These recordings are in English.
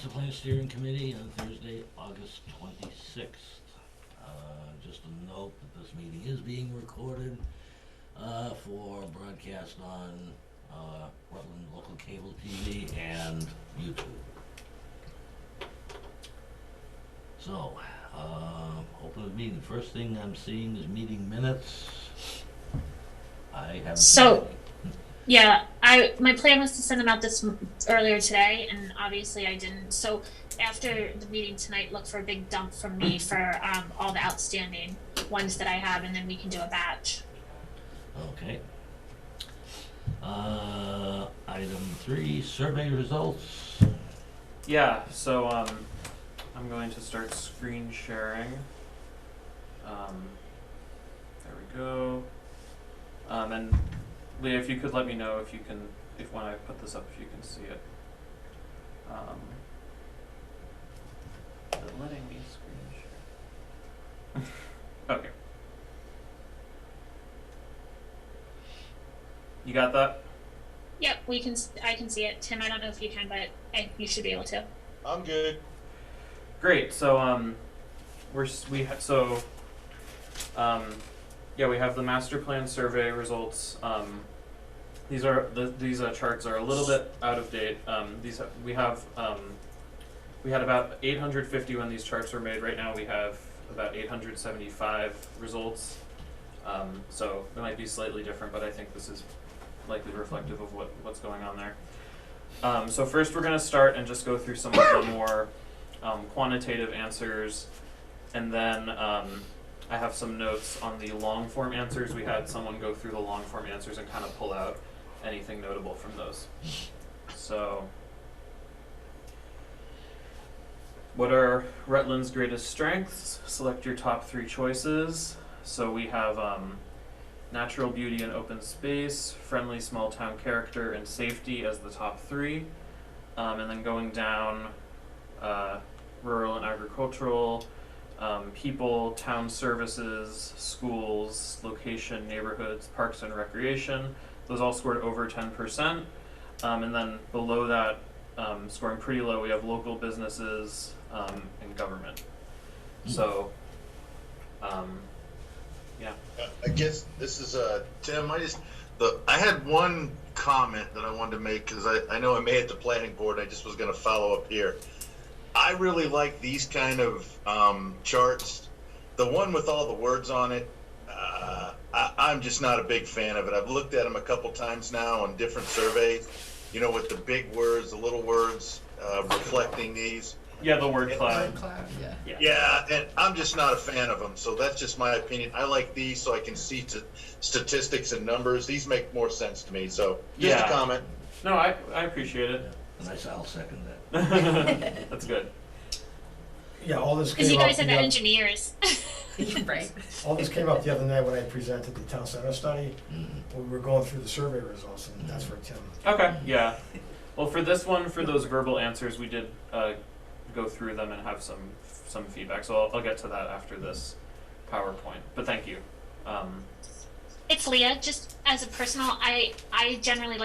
Master Plan Steering Committee on Thursday, August 26th. Just a note that this meeting is being recorded for broadcast on Rutland local cable TV and YouTube. So, open the meeting. First thing I'm seeing is meeting minutes. I haven't seen So, any. yeah, my plan was to send them out earlier today, and obviously I didn't. So after the meeting tonight, look for a big dump from me for all the outstanding ones that I have, and then we can do a batch. Okay. Item 3, survey results. Yeah, so I'm going to start screen sharing. There we go. And Leah, if you could let me know if when I put this up, if you can see it. Is it letting me screen share? Okay. You got that? Yep, I can see it. Tim, I don't know if you can, but you should be able to. I'm good. Great. So we have the master plan survey results. These charts are a little bit out of date. We had about 850 when these charts were made. Right now we have about 875 results. So it might be slightly different, but I think this is likely reflective of what's going on there. So first we're going to start and just go through some of the more quantitative answers, and then I have some notes on the long form answers. We had someone go through the long form answers and kind of pull out anything notable from those. So, what are Rutland's greatest strengths? Select your top 3 choices. So we have natural beauty and open space, friendly small town character, and safety as the top 3. And then going down, rural and agricultural, people, town services, schools, location, neighborhoods, parks and recreation. Those all scored over 10%. And then below that, scoring pretty low, we have local businesses and government. So, yeah. I guess this is Tim. I had one comment that I wanted to make because I know I made it to planning board. I just was going to follow up here. I really like these kind of charts. The one with all the words on it, I'm just not a big fan of it. I've looked at them a couple times now on different surveys, with the big words, the little words reflecting these. Yeah, the word cloud. Yeah, and I'm just not a fan of them, so that's just my opinion. I like these so I can see statistics and numbers. These make more sense to me, so just a comment. No, I appreciate it. I'll second that. That's good. Yeah, all this Because came you up. guys are the engineers. Right. All this came up the other night when I presented the town center study. We were going through the survey results, and that's for Tim. Okay, yeah. Well, for this one, for those verbal answers, we did go through them and have some feedback. So I'll get to that after this PowerPoint. But thank you. It's Leah. Just as a personal, I generally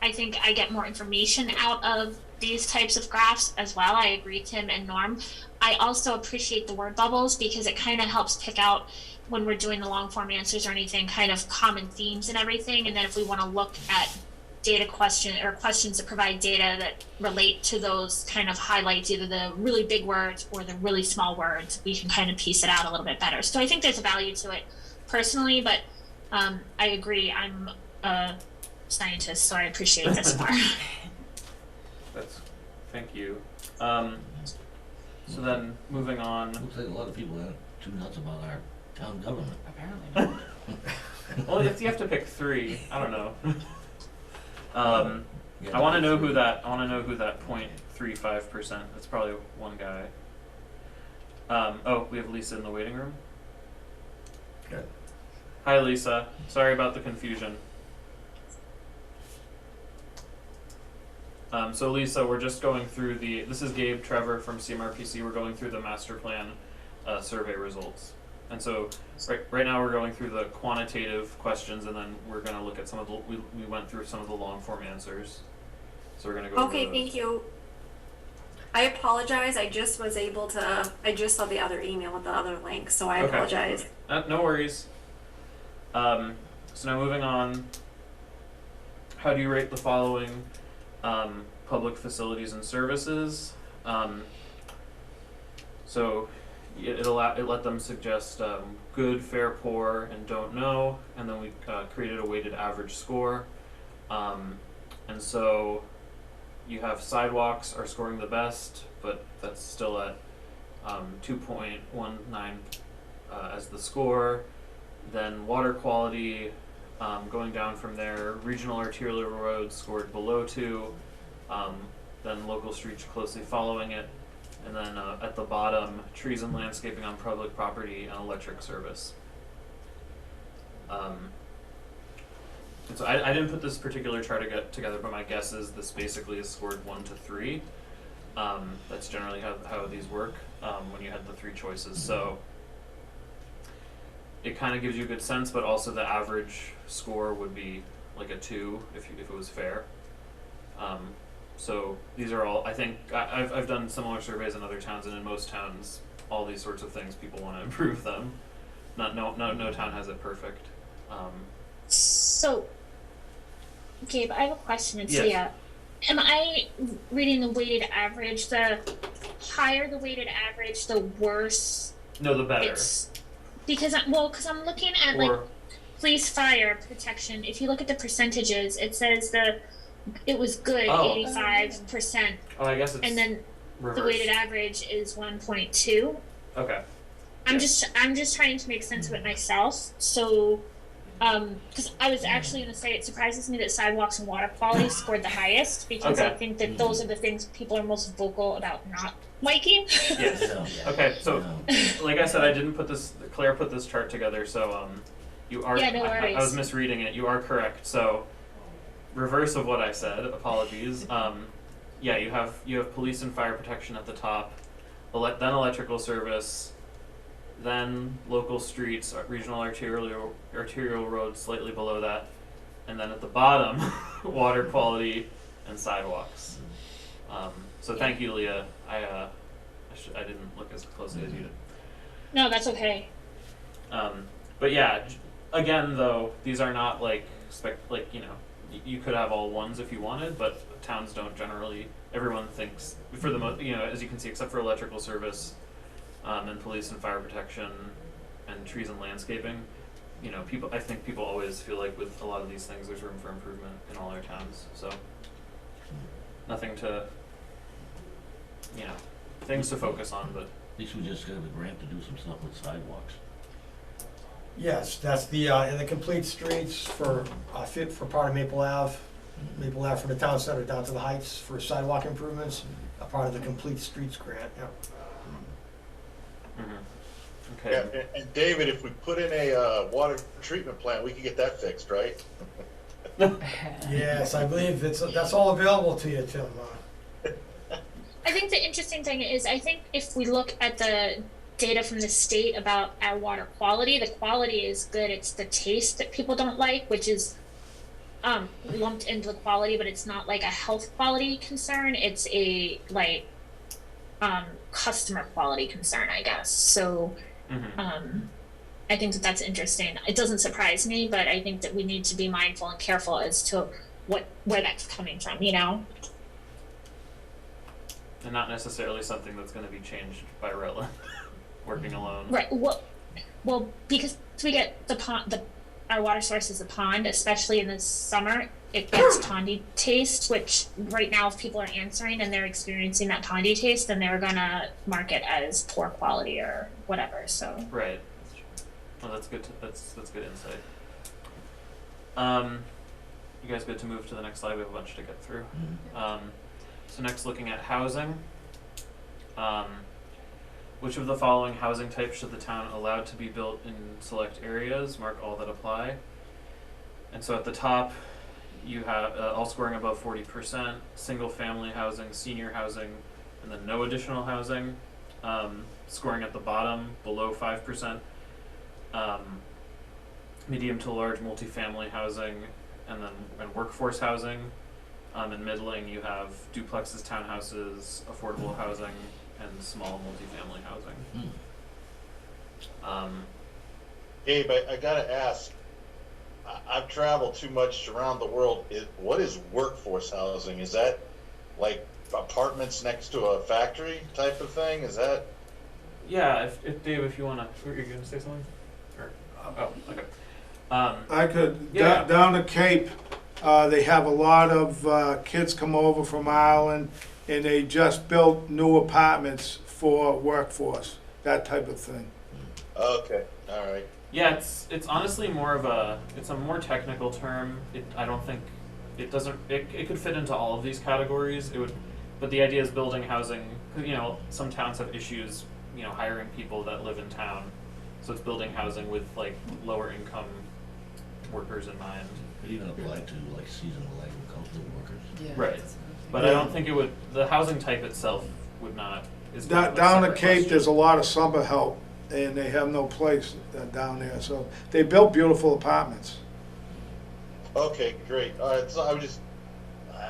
I think I get more information out of these types of graphs as well. I agree, Tim and Norm. I also appreciate the word bubbles because it kind of helps pick out when we're doing the long form answers or anything, kind of common themes and everything. And then if we want to look at questions that provide data that relate to those kind of highlights, either the really big words or the really small words, we can kind of piece it out a little bit better. So I think there's a value to it personally, but I agree. I'm a scientist, so I appreciate this more. Thank you. So then moving on. Looks like a lot of people aren't too nuts about our town government. Apparently. Well, if you have to pick 3, I don't know. I want to know who that 0.35%. That's probably one guy. We have Lisa in the waiting room. Good. Hi, Lisa. Sorry about the confusion. So Lisa, we're just going through this is Gabe Trevor from CMRPC. We're going through the master plan survey results. And so right now we're going through the quantitative questions, and then we're going to look at some of the, we went through some of the long form answers. So we're going to go over those. Thank you. I apologize. I just was able to. I just saw the other email with the other link, so I Okay. apologize. No worries. So now moving on. How do you rate the following public facilities and services? So it let them suggest good, fair, poor, and don't know, and then we created a weighted average score. And so you have sidewalks are scoring the best, but that's still at 2.19 as the score. Then water quality, going down from there, regional arterial roads scored below 2, then local streets closely following it, and then at the bottom, trees and landscaping on public property and electric service. And so I didn't put this particular chart together, but my guess is this basically is scored 1 to 3. That's generally how these work when you had the 3 choices. So it kind of gives you a good sense, but also the average score would be like a 2 if it was fair. So these are all, I think, I've done similar surveys in other towns, and in most towns, all these sorts of things, people want to improve them. No town has it perfect. So, Gabe, I have a question. It's Yes. Leah. Am I reading the weighted average? The higher the weighted average, the worse No, the better. it's. Because I'm looking at like Or police fire protection. If you look at the percentages, it says it was good, Oh. 85%, I guess it's and then reversed. the weighted average is 1.2. Okay. I'm just trying to make sense of it myself. So, because I was actually going to say it surprises me that sidewalks and water quality scored the highest, because I Okay. think that those are the things people are most vocal about not liking. Yes. Yeah. Okay. So, Yeah. like I said, I didn't put this. Claire put this chart together, so you are. Yeah, no I was worries. misreading it. You are correct. So, reverse of what I said. Apologies. Yeah, you have police and fire protection at the top, then electrical service, then local streets, regional arterial roads slightly below that, and then at the bottom, water quality and sidewalks. So thank you, Leah. I didn't look as closely as you did. No, that's okay. But yeah, again though, these are not like you could have all ones if you wanted, but towns don't generally. Everyone thinks for the most, as you can see, except for electrical service, and police and fire protection, and trees and landscaping. I think people always feel like with a lot of these things, there's room for improvement in all our towns. So nothing to, things to focus on, but. At least we just got a grant to do some stuff with sidewalks. Yes, that's the, in the complete streets for part of Maple Ave. Maple Ave from the town center down to the heights for sidewalk improvements, a part of the complete streets grant, yeah. Mm-hmm. Yeah, Okay. and David, if we put in a water treatment plant, we can get that fixed, right? Yes, I believe that's all available to you, Tim. I think the interesting thing is, I think if we look at the data from the state about our water quality, the quality is good. It's the taste that people don't like, which is lumped into the quality, but it's not like a health quality concern. It's a customer quality concern, I guess. So Mm-hmm. I think that that's interesting. It doesn't surprise me, but I think that we need to be mindful and careful as to where that's coming from, And not necessarily something that's going to be changed by Rutland working alone. Right. Well, because we get our water source is a pond, especially in the summer. It gets pondy taste, which right now, if people are answering and they're experiencing that pondy taste, then they're gonna mark it as poor quality or whatever. So. Right. Well, that's good. That's good insight. You guys good to move to the next slide? We have a bunch to get through. So next, looking at housing. Which of the following housing types should the town allow to be built in select areas? Mark all that apply. And so at the top, you have all scoring above 40%, single family housing, senior housing, and then no additional housing. Scoring at the bottom, below 5%. Medium to large multifamily housing, and workforce housing, In middling, you have duplexes, townhouses, affordable housing, and small multifamily housing. Gabe, I gotta ask. I've traveled too much around the world. What is workforce housing? Is that like apartments next to a factory type of thing? Is that? Yeah, if Dave, if you wanna, were you gonna say something? Or, oh, okay. I could, Yeah. down the Cape, they have a lot of kids come over from Ireland, and they just built new apartments for workforce, that type of thing. Okay, all right. Yeah, it's honestly more of a, it's a more technical term. I don't think it doesn't, it could fit into all of these categories. It would, but the idea is building housing. You know, some towns have issues, you know, hiring people that live in town, so it's building housing with like lower income workers in mind. Could even apply to like seasonal agricultural workers. Yeah, Right. that's another thing. But I don't think it would. The housing type itself would not. Is kind of a Down the separate Cape, question. there's a lot of summer help, and they have no place down there, so they built beautiful apartments. Okay, great. All right, so I was just,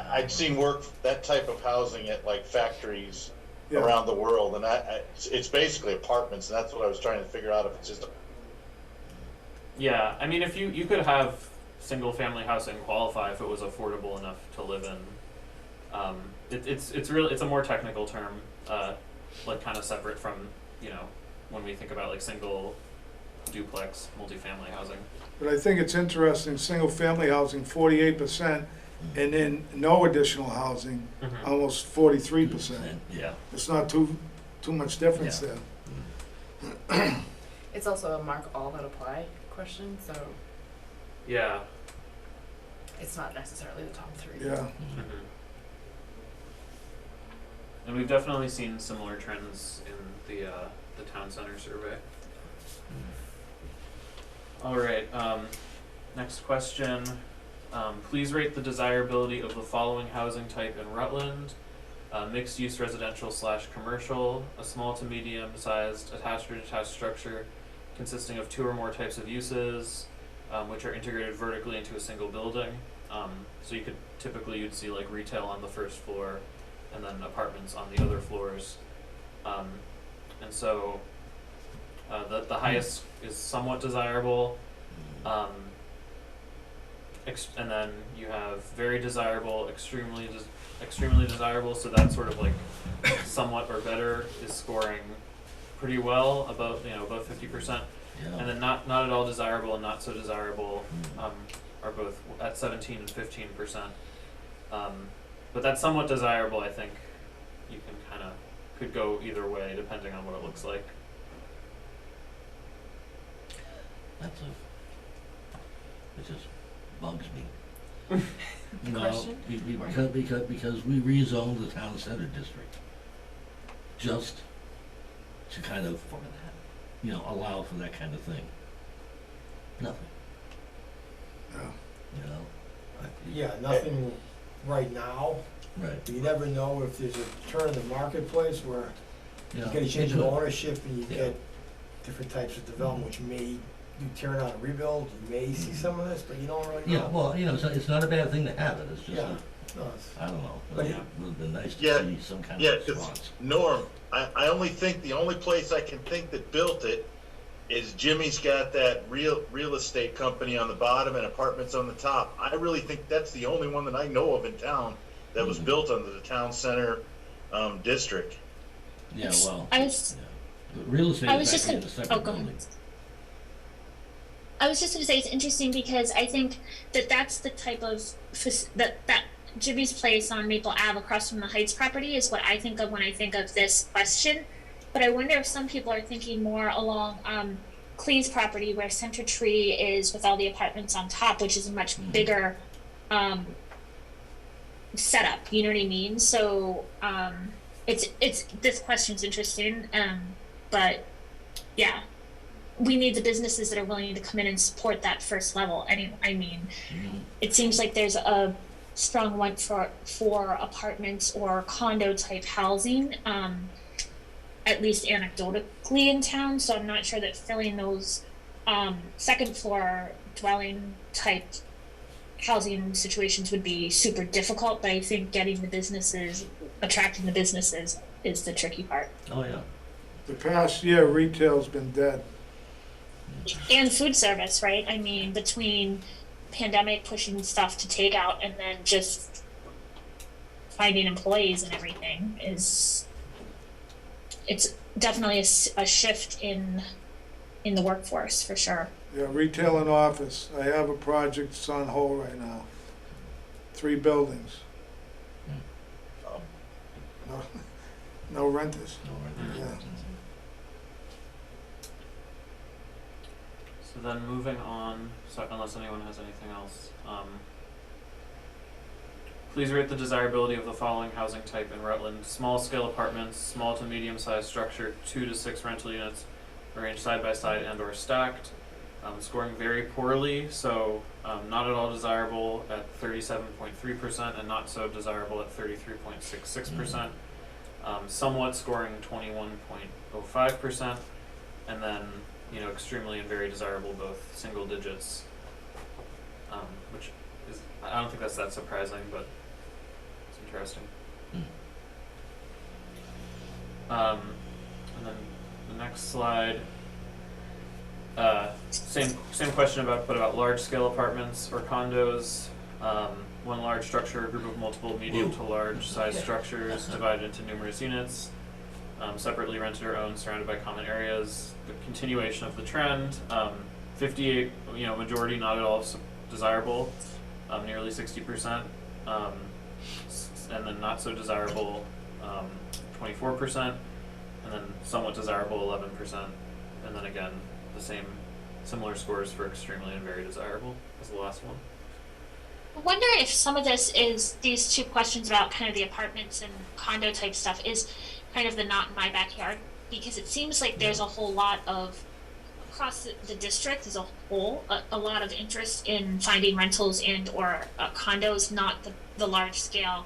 I'd seen that type of housing at like factories Yeah. around the world, and it's basically apartments, and that's what I was trying to figure out if it's just. Yeah, I mean, if you could have single family housing qualify if it was affordable enough to live in. It's a more technical term, like kind of separate from, you know, when we think about like single duplex multifamily housing. But I think it's interesting, single-family housing, 48%, and then no additional housing, almost 43%. Yeah. It's not too much difference Yeah. there. It's also a mark all that apply question, so Yeah. it's not necessarily the top three. Yeah. Mm-hmm. And we've definitely seen similar trends in the town center survey. All right. Next question. Please rate the desirability of the following housing type in Rutland: mixed-use residential/commercial, a small to medium-sized attached or detached structure consisting of 2 or more types of uses, which are integrated vertically into a single building. So you'd see like retail on the first floor, and then apartments on the other floors. And so the highest is somewhat desirable, and then you have very desirable, extremely desirable. So that's sort of like somewhat or better is scoring pretty well, above 50%. Yeah. And then not at all desirable and not so desirable are both at 17 and 15%. But that's somewhat desirable. I think you could go either way depending on what it looks like. It just bugs me. You know, Question? because we rezoned the town center district just to kind of, you know, allow for that kind of thing. Nothing, Yeah. you know? Yeah, nothing right now. Right. You never know if there's a turn in the marketplace where Yeah. you get a change it of could. ownership and you Yeah. get different types of development, which may do tear down and rebuild. You may see some of this, but you don't really know. Yeah, well, you know, it's not a bad thing to have it, it's just, Yeah. No, it's- I don't know. But It would've been nice Yeah. to see some kind Yeah, of 'cause response. Norm, I only think the only place I can think that built it is Jimmy's got that real estate company on the bottom and apartments on the top. I really think that's the only one that I know of in town that was built under the town center district. Yeah, well, I was the real estate I was is just actually in gonna. a separate Oh, go building. ahead. I was just going to say it's interesting because I think that that's the type of that Jimmy's place on Maple Ave across from the Heights property is what I think of when I think of this question. But I wonder if some people are thinking more along Clee's property where Center Tree is with all the apartments on top, which is a much bigger setup. You know what I mean? So it's this question's interesting, but yeah. We need the businesses that are willing to come in and support that first level. I mean, it seems like there's a strong want for apartments or condo type housing, at least anecdotally in town. So I'm not sure that filling those second floor dwelling type housing situations would be super difficult, but I think attracting the businesses is the tricky part. Oh, yeah. The past year, retail's been dead. And food service, right? I mean, between pandemic pushing stuff to take out and then just finding employees and everything it's definitely a shift in the workforce for sure. Yeah, retail and office. I have a project that's on hold right now. 3 buildings. Oh. No renters. No, right there. Yeah. So then moving on, so unless anyone has anything else, please rate the desirability of the following housing type in Rutland: small scale apartments, small to medium sized structure, 2 to 6 rental units, arranged side by side and or stacked. Scoring very poorly, so not at all desirable at 37.3% and not so desirable at 33.66%. Somewhat scoring 21.05%, and then extremely and very desirable both single digits, which is, I don't think that's that surprising, but it's interesting. And then the next slide. Same question about large scale apartments or condos. One large structure, a group of multiple medium to large size structures divided into numerous units, separately rented or owned, surrounded by common areas. The continuation of the trend. 58, majority not at all desirable, nearly 60%, and then not so desirable, 24%, and then somewhat desirable 11%, and then again the similar scores for extremely and very desirable as the last one. I wonder if some of this is these 2 questions about kind of the apartments and condo type stuff is kind of the not in my backyard, because it seems like there's a whole lot of across the district as a whole a lot of interest in finding rentals and or condos, not the large scale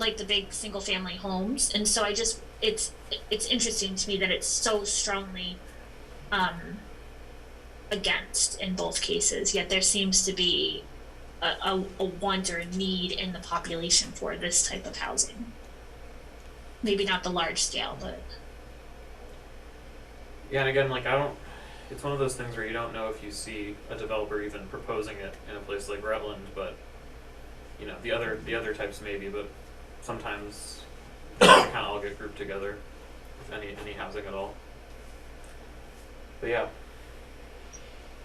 like the big single family homes. And so it's interesting to me that it's so strongly against in both cases, yet there seems to be a want or a need in the population for this type of housing. Maybe not the large scale, but Yeah, and again, it's one of those things where you don't know if you see a developer even proposing it in a place like Rutland, but the other types maybe, but sometimes they kind of all get grouped together, if any housing at all. But yeah,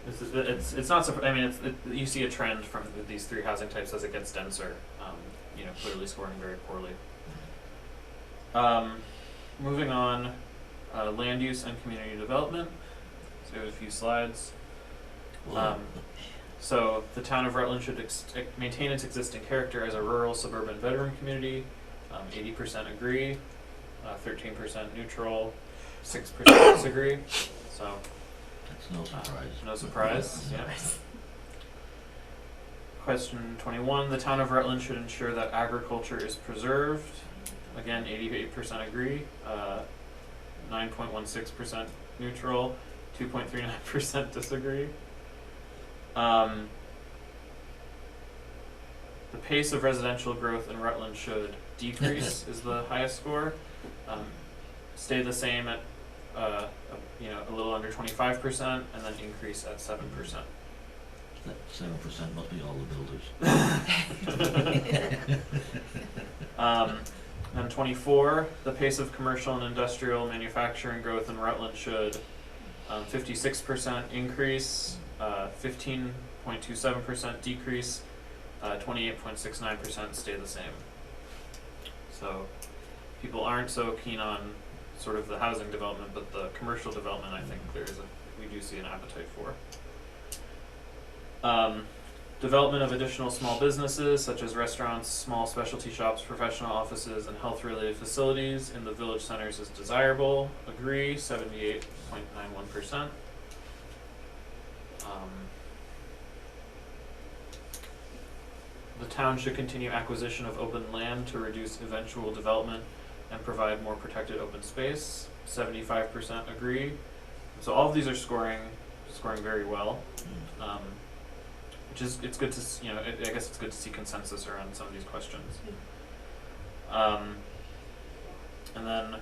it's not you see a trend from these 3 housing types as it gets denser, clearly scoring very poorly. Moving on, land use and community development. So we have a few slides. So the town of Rutland should maintain its existing character as a rural suburban veteran community. 80% agree, 13% neutral, 6% disagree. So That's no surprise. no surprise. Yeah. Question 21. The town of Rutland should ensure that agriculture is preserved. Again, 88% agree, 9.16% neutral, 2.39% disagree. The pace of residential growth in Rutland should decrease is the highest score. Stay the same at a little under 25%, and then increase at 7%. That 7% must be all the builders. And 24, the pace of commercial and industrial manufacturing growth in Rutland should 56% increase, 15.27% decrease, 28.69% stay the same. So people aren't so keen on sort of the housing development, but the commercial development, I think we do see an appetite for. Development of additional small businesses such as restaurants, small specialty shops, professional offices, and health-related facilities in the village centers is desirable. Agree, 78.91%. The town should continue acquisition of open land to reduce eventual development and provide more protected open space. 75% agree. So all of these are scoring very well. which is, it's good to, I guess it's good to see consensus around some of these questions. And then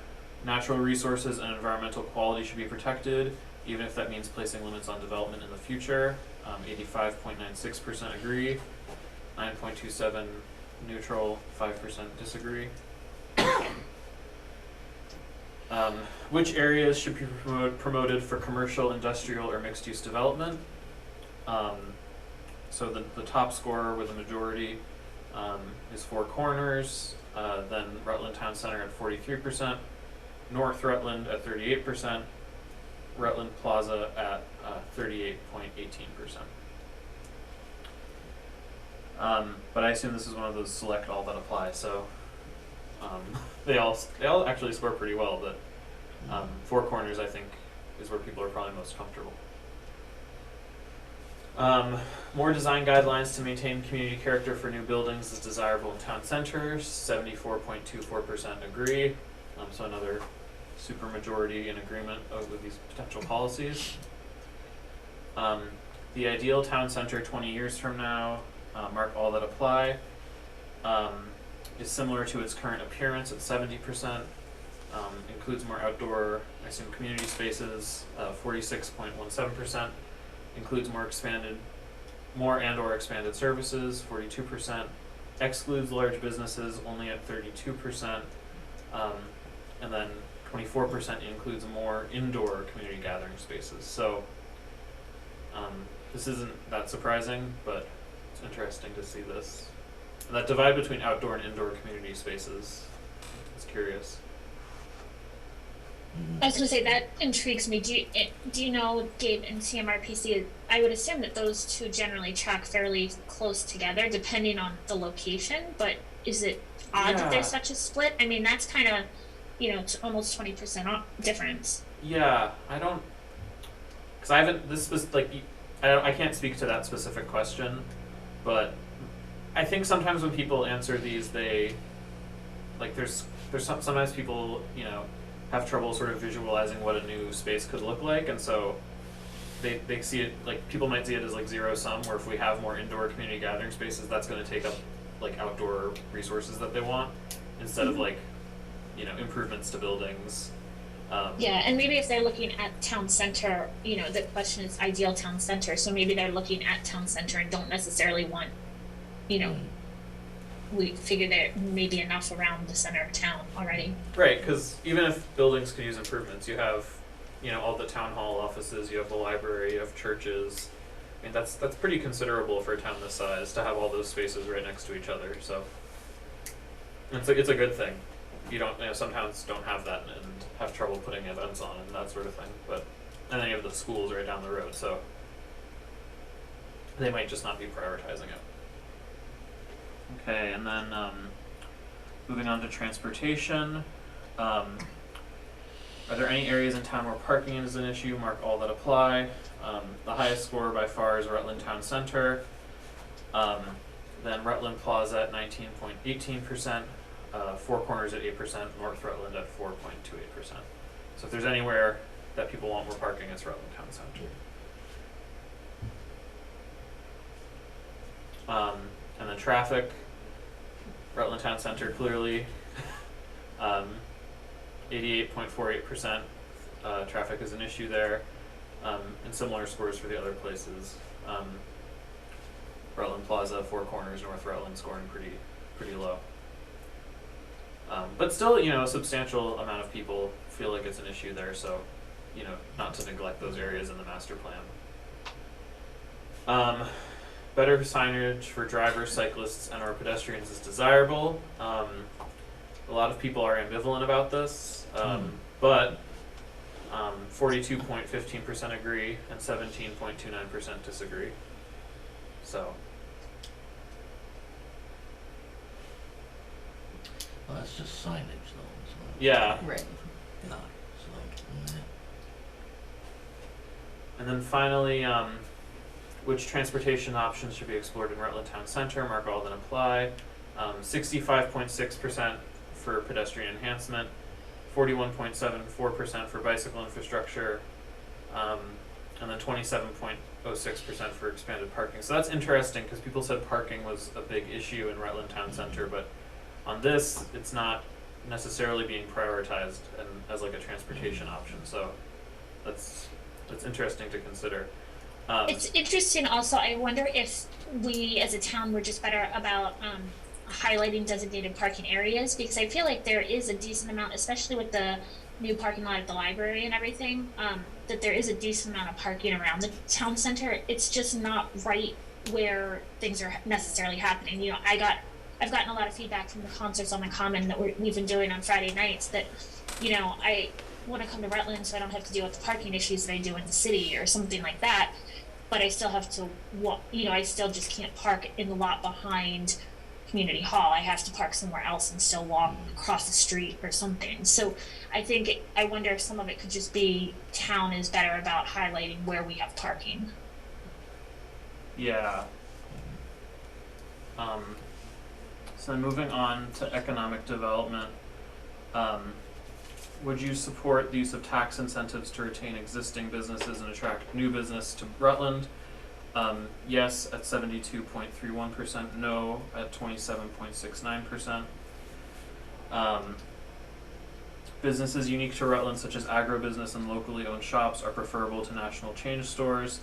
natural resources and environmental quality should be protected, even if that means placing limits on development in the future. 85.96% agree, 9.27 neutral, 5% disagree. Which areas should be promoted for commercial, industrial, or mixed-use development? So the top scorer with a majority is Four Corners, then Rutland Town Center at 43%, North Rutland at 38%, Rutland Plaza at 38.18%. But I assume this is one of those select all that apply, so they all actually score pretty well, but Four Corners, I think, is where people are probably most comfortable. More design guidelines to maintain community character for new buildings is desirable in town centers. 74.24% agree. So another super majority in agreement with these potential policies. The ideal town center 20 years from now, mark all that apply, is similar to its current appearance at 70%. Includes more outdoor, I assume, community spaces, 46.17%. Includes more and or expanded services, 42%. Excludes large businesses, only at 32%. And then 24% includes more indoor community gathering spaces. So this isn't that surprising, but it's interesting to see this. And that divide between outdoor and indoor community spaces is curious. I was going to say, that intrigues me. Do you know, Gabe, and CMRPC, I would assume that those two generally track fairly close together depending on the location, but is it odd that there's such a split? I mean, that's kind of, it's almost 20% difference. Yeah, I don't, because I haven't, this was like, I can't speak to that specific question, but I think sometimes when people answer these, they, like, sometimes people, have trouble sort of visualizing what a new space could look like, and so they see it, like, people might see it as like zero sum, where if we have more indoor community gathering spaces, that's going to take up like outdoor resources that they want, instead of like, improvements to buildings. Yeah, and maybe if they're looking at town center, the question is ideal town center, so maybe they're looking at town center and don't necessarily want, we figure there may be enough around the center of town already. Right, because even if buildings could use improvements, you have, all the town hall offices, you have the library, you have churches. I mean, that's pretty considerable for a town this size to have all those spaces right next to each other. So it's a good thing. You don't, some towns don't have that and have trouble putting events on and that sort of thing. And then you have the schools right down the road, so they might just not be prioritizing it. Okay, and then moving on to transportation. Are there any areas in town where parking is an issue? Mark all that apply. The highest score by far is Rutland Town Center. Then Rutland Plaza at 19.18%, Four Corners at 8%, North Rutland at 4.28%. So if there's anywhere that people want more parking, it's Rutland Town Center. And then traffic, Rutland Town Center clearly, 88.48%, traffic is an issue there, and similar scores for the other places. Rutland Plaza, Four Corners, North Rutland scoring pretty low. But still, a substantial amount of people feel like it's an issue there, so, not to neglect those areas in the master plan. Better signage for drivers, cyclists, and/or pedestrians is desirable. A lot of people are ambivalent about this, but 42.15% agree and 17.29% disagree. So. Well, that's just signage, though. So. Yeah. Right. Yeah. So. And then finally, which transportation options should be explored in Rutland Town Center? Mark all that apply. 65.6% for pedestrian enhancement, 41.74% for bicycle infrastructure, and then 27.02% 0.06% for expanded parking. So that's interesting because people said parking was a big issue in Rutland Town Center, but on this, it's not necessarily being prioritized and as like a transportation option. So that's interesting to consider. It's interesting also, I wonder if we as a town were just better about highlighting designated parking areas, because I feel like there is a decent amount, especially with the new parking lot at the library and everything, that there is a decent amount of parking around the town center. It's just not right where things are necessarily happening. You know, I've gotten a lot of feedback from the concerts on the Common that we've been doing on Friday nights that, you know, I want to come to Rutland so I don't have to deal with the parking issues that I do in the city or something like that. But I still have to walk, you know, I still just can't park in the lot behind Community Hall. I have to park somewhere else and still walk across the street or something. So I wonder if some of it could just be town is better about highlighting where we have parking. Yeah. So then moving on to economic development, would you support the use of tax incentives to retain existing businesses and attract new business to Rutland? Yes at 72.31%, no at 27.69%. Businesses unique to Rutland, such as agribusiness and locally owned shops, are preferable to national chain stores.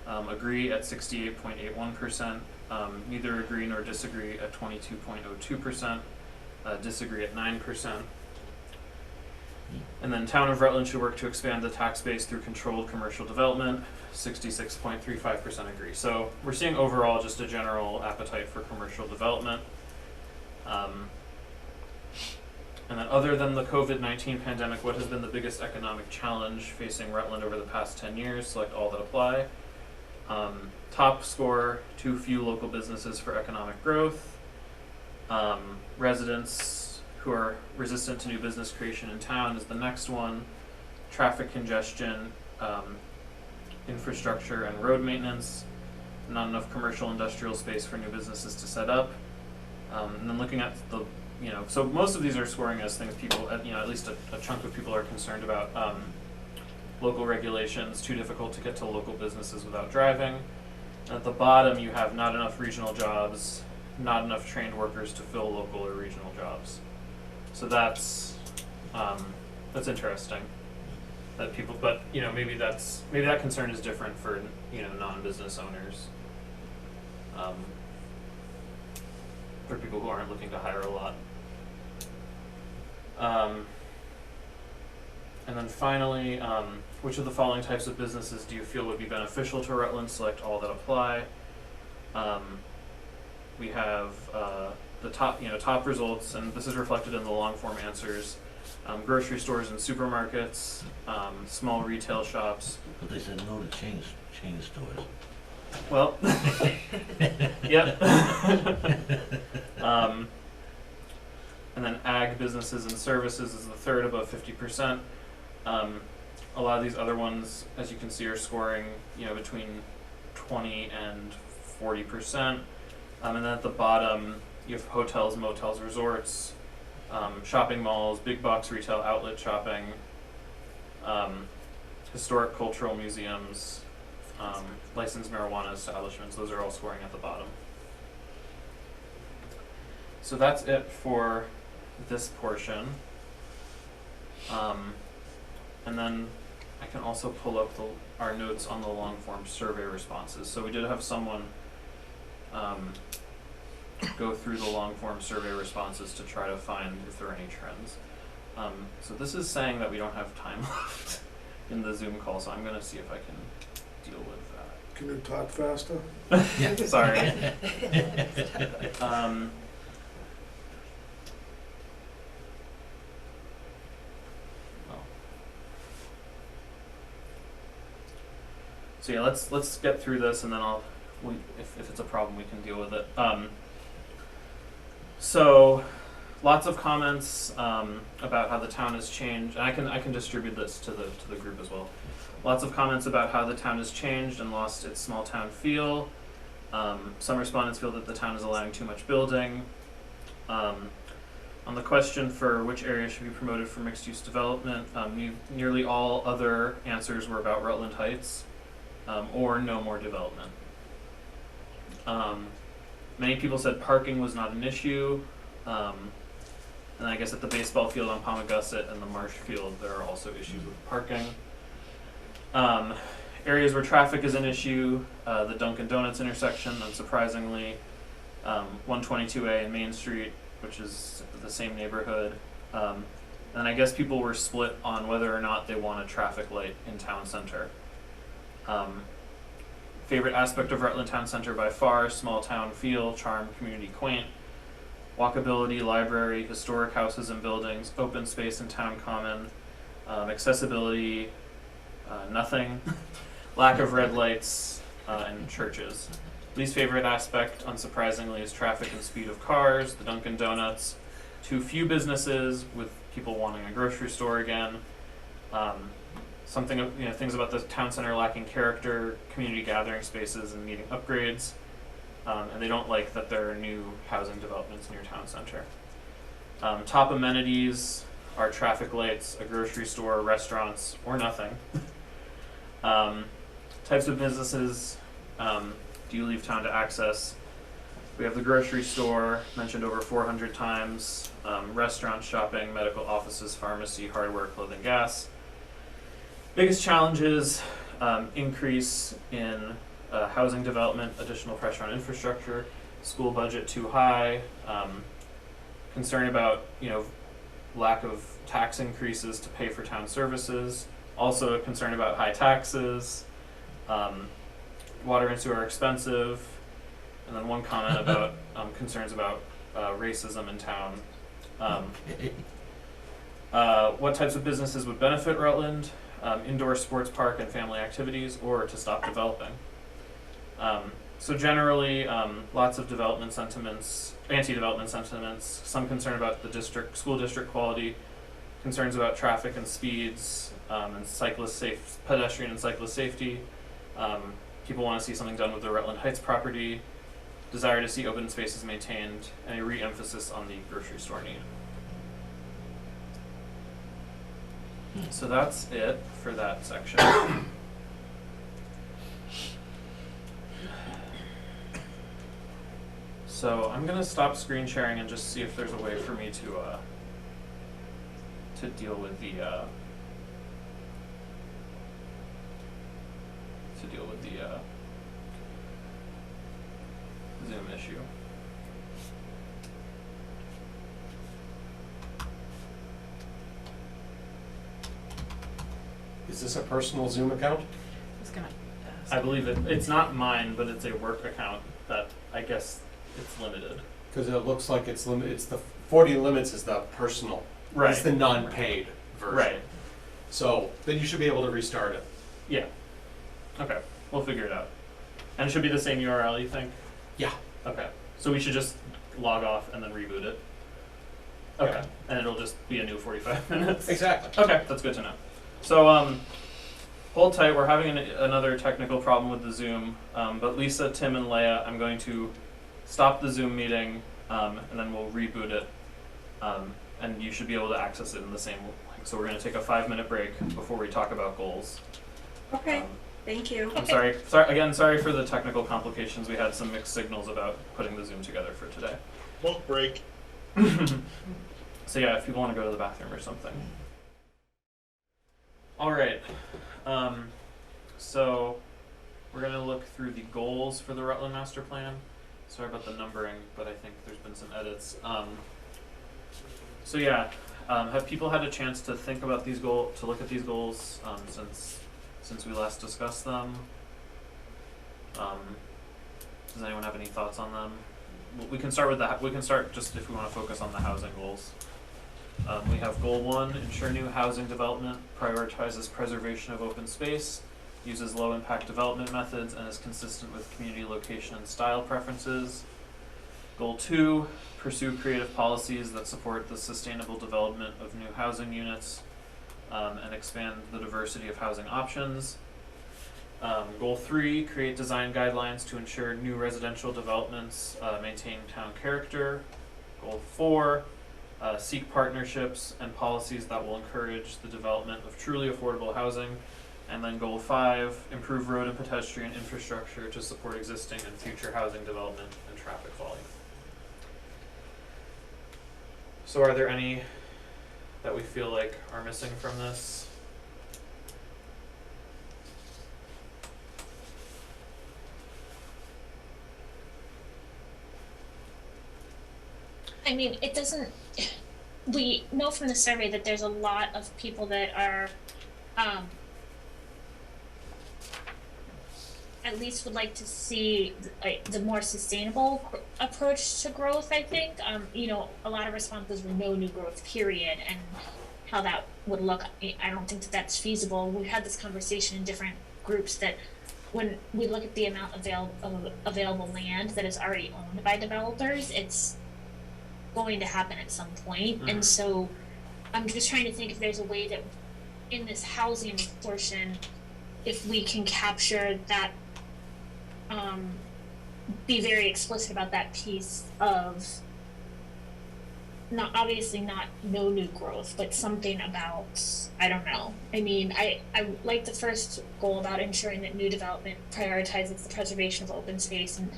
Agree at 68.81%. Neither agree nor disagree at 22.02%. Disagree at 9%. And then Town of Rutland should work to expand the tax base through controlled commercial development. 66.35% agree. So we're seeing overall just a general appetite for commercial development. And then other than the COVID-19 pandemic, what has been the biggest economic challenge facing Rutland over the past 10 years? Select all that apply. Top score, too few local businesses for economic growth. Residents who are resistant to new business creation in town is the next one. Traffic congestion, infrastructure and road maintenance, not enough commercial industrial space for new businesses to set up. And then looking at the, so most of these are scoring as things people, at least a chunk of people are concerned about. Local regulations, too difficult to get to local businesses without driving. And at the bottom you have not enough regional jobs, not enough trained workers to fill local or regional jobs. So that's interesting that people, but maybe that concern is different for non-business owners, for people who aren't looking to hire a lot. And then finally, which of the following types of businesses do you feel would be beneficial to Rutland? Select all that apply. We have the top results, and this is reflected in the long form answers. Grocery stores and supermarkets, small retail shops. But they said no to chain stores. Well, yep. And then ag businesses and services is the third, above 50%. A lot of these other ones, as you can see, are scoring between 20 and 40%. And then at the bottom, you have hotels, motels, resorts, shopping malls, big box retail, outlet shopping, historic cultural museums, licensed marijuana establishments. Those are all scoring at the bottom. So that's it for this portion. And then I can also pull up our notes on the long form survey responses. So we did have someone go through the long form survey responses to try to find if there are any trends. So this is saying that we don't have time left in the Zoom call, so I'm going to see if I can deal with that. Can you talk faster? Yeah. Sorry. So yeah, let's get through this, and then if it's a problem, we can deal with it. So lots of comments about how the town has changed, and I can distribute this to the group as well. Lots of comments about how the town has changed and lost its small town feel. Some respondents feel that the town is allowing too much building. On the question for which area should be promoted for mixed-use development, nearly all other answers were about Rutland Heights. or no more development. Many people said parking was not an issue. And I guess at the baseball field on Palmagussit and the Marsh Field, there are also issues with parking. Areas where traffic is an issue, the Dunkin' Donuts intersection, unsurprisingly, 122A and Main Street, which is the same neighborhood. And I guess people were split on whether or not they want a traffic light in town center. Favorite aspect of Rutland Town Center by far: small town feel, charm, community quaint, walkability, library, historic houses and buildings, open space and town common, accessibility, nothing, lack of red lights, and churches. Least favorite aspect, unsurprisingly, is traffic and speed of cars, the Dunkin' Donuts, too few businesses with people wanting a grocery store again, things about the town center lacking character, community gathering spaces and meeting upgrades, and they don't like that there are new housing developments near town center. Top amenities are traffic lights, a grocery store, restaurants, or nothing. Types of businesses do you leave town to access? We have the grocery store, mentioned over 400 times, restaurants, shopping, medical offices, pharmacy, hardware, clothing, gas. Biggest challenges, increase in housing development, additional pressure on infrastructure, school budget too high, concern about lack of tax increases to pay for town services, also a concern about high taxes, water and sewer are expensive, and then one comment about concerns about racism in town. What types of businesses would benefit Rutland? Indoor sports park and family activities, or to stop developing. So generally, lots of development sentiments, anti-development sentiments, some concern about the school district quality, concerns about traffic and speeds, and pedestrian and cyclist safety. People want to see something done with the Rutland Heights property, desire to see open spaces maintained, and a re-emphasis on the grocery store need. So that's it for that section. So I'm gonna stop screen sharing and just see if there's a way for me to deal with the Zoom issue. Is this a personal Zoom account? I was gonna ask. I believe it's not mine, but it's a work account that I guess it's limited. Because it looks like it's limited. It's the 40 limits is the personal. Right. It's the non-paid version. Right. So then you should be able to restart it. Yeah. Okay. We'll figure it out. And it should be the same URL, you think? Yeah. Okay. So we should just log off and then reboot it. Okay. Yeah. And it'll just be a new 45 minutes. Exactly. Okay, that's good to know. So hold tight. We're having another technical problem with the Zoom. But Lisa, Tim, and Leia, I'm going to stop the Zoom meeting, and then we'll reboot it. And you should be able to access it in the same link. So we're going to take a 5-minute break before we talk about goals. Okay, thank you. I'm sorry for the technical complications. We had some mixed signals about putting the Zoom together for today. Smoke break. So yeah, if people want to go to the bathroom or something. All right. So we're going to look through the goals for the Rutland Master Plan. Sorry about the numbering, but I think there's been some edits. So yeah, have people had a chance to think about these goals, to look at these goals since we last discussed them? Does anyone have any thoughts on them? We can start with we can start just if we want to focus on the housing goals. We have goal 1, ensure new housing development prioritizes preservation of open space, uses low impact development methods, and is consistent with community location and style preferences. Goal 2, pursue creative policies that support the sustainable development of new housing units and expand the diversity of housing options. Goal 3, create design guidelines to ensure new residential developments maintain town character. Goal 4, seek partnerships and policies that will encourage the development of truly affordable housing And then goal 5, improve road and pedestrian infrastructure to support existing and future housing development and traffic volume. So are there any that we feel like are missing from this? I mean, it doesn't, we know from the survey that there's a lot of people that are, at least would like to see like the more sustainable approach to growth, I think. You know, a lot of responses were no new growth, period, and how that would look. I don't think that that's feasible. We've had this conversation in different groups that when we look at the amount of available land that is already owned by developers, it's going to happen at some point. And so I'm just trying to think if there's a way that in this housing portion, if we can capture that, be very explicit about that piece of not obviously not no new growth, but something about, I don't know. I mean, I like the first goal about ensuring that new development prioritizes the preservation of open space, and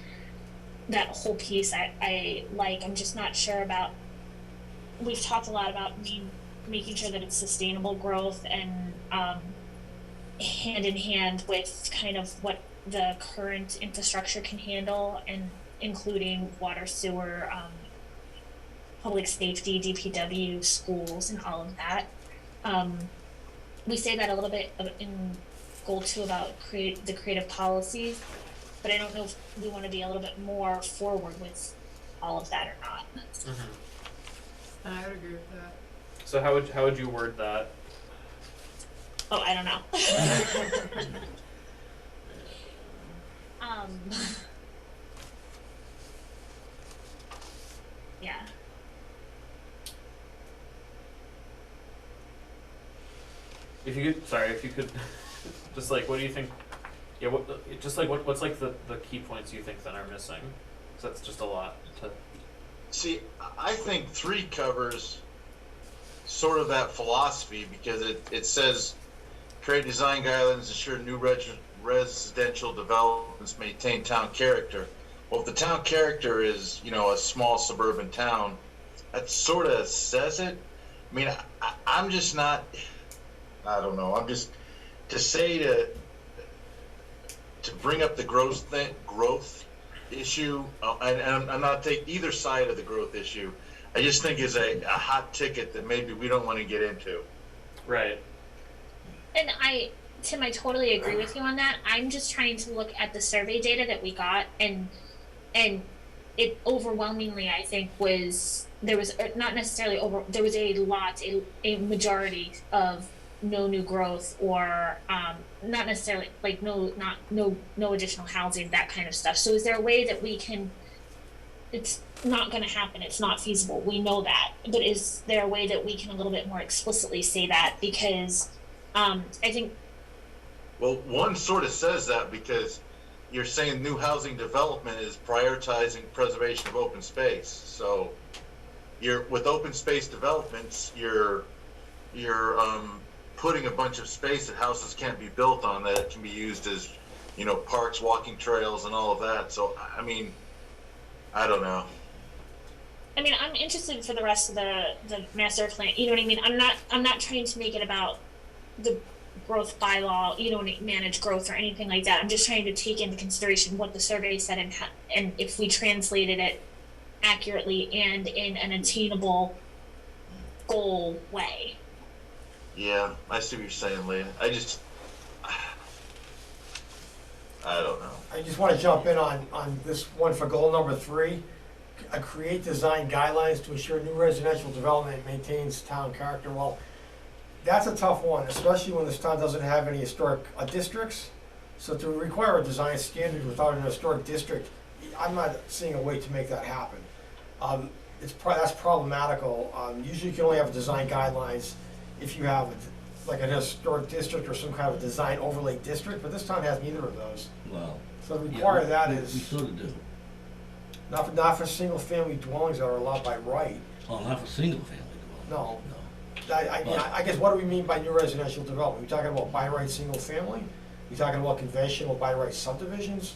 that whole piece I like. I'm just not sure about, we've talked a lot about making sure that it's sustainable growth and hand in hand with kind of what the current infrastructure can handle, and including water, sewer, public safety, DPW, schools, and all of that. We say that a little bit in goal 2 about the creative policies, but I don't know if we want to be a little bit more forward with all of that or not. I would agree with that. So how would you word that? Oh, I don't know. Yeah. If you could, just like, what do you think? Yeah, what's like the key points you think that are missing? Because that's just a lot to. See, I think 3 covers sort of that philosophy, because it says create design guidelines, ensure new residential developments maintain town character. Well, if the town character is, you know, a small suburban town, that sort of says it. I mean, I'm just not, I don't know, I'm just, to say to bring up the growth issue, and I'm not taking either side of the growth issue, I just think is a hot ticket that maybe we don't want to get into. Right. And Tim, I totally agree with you on that. I'm just trying to look at the survey data that we got, and it overwhelmingly, I think, there was not necessarily there was a majority of no new growth, or not necessarily like no additional housing, that kind of stuff. So is there a way that we can, it's not going to happen, it's not feasible, we know that, but is there a way that we can a little bit more explicitly say that? Because I think, well, one sort of says that because you're saying new housing development is prioritizing preservation of open space. So with open space developments, you're putting a bunch of space that houses can't be built on, that can be used as, you know, parks, walking trails, and all of that. So, I mean, I don't know. I mean, I'm interested for the rest of the master plan. You know what I mean? I'm not trying to make it about the growth bylaw, you know, manage growth or anything like that. I'm just trying to take into consideration what the survey said, and if we translated it accurately and in an attainable goal way. Yeah, I see what you're saying, Leah. I don't know. I just want to jump in on this one for goal number 3. Create design guidelines to ensure new residential development maintains town character. Well, that's a tough one, especially when this town doesn't have any historic districts. So to require a design standard without an historic district, I'm not seeing a way to make that happen. That's problematical. Usually you can only have design guidelines if you have like a historic district or some kind of design overlay district, but this town has neither of those. Well, So to require that we is sort of do. not for single family dwellings that are allowed by right. Well, not for single family dwellings. No. I guess what do we mean by new residential development? We're talking about by right single family? We're talking about conventional by right subdivisions?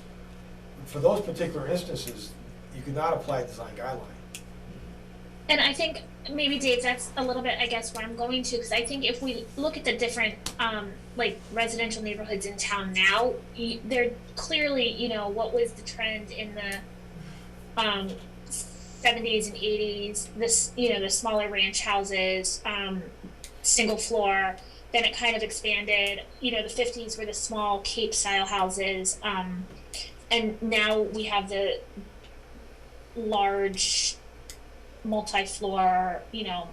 For those particular instances, you could not apply a design guideline. And I think maybe Dave, that's a little bit, I guess, where I'm going to, because I think if we look at the different, like residential neighborhoods in town now, they're clearly, you know, what was the trend in the 70s and 80s, this, you know, the smaller ranch houses, single floor, then it kind of expanded, you know, the 50s were the small Cape style houses, and now we have the large multi-floor, you know,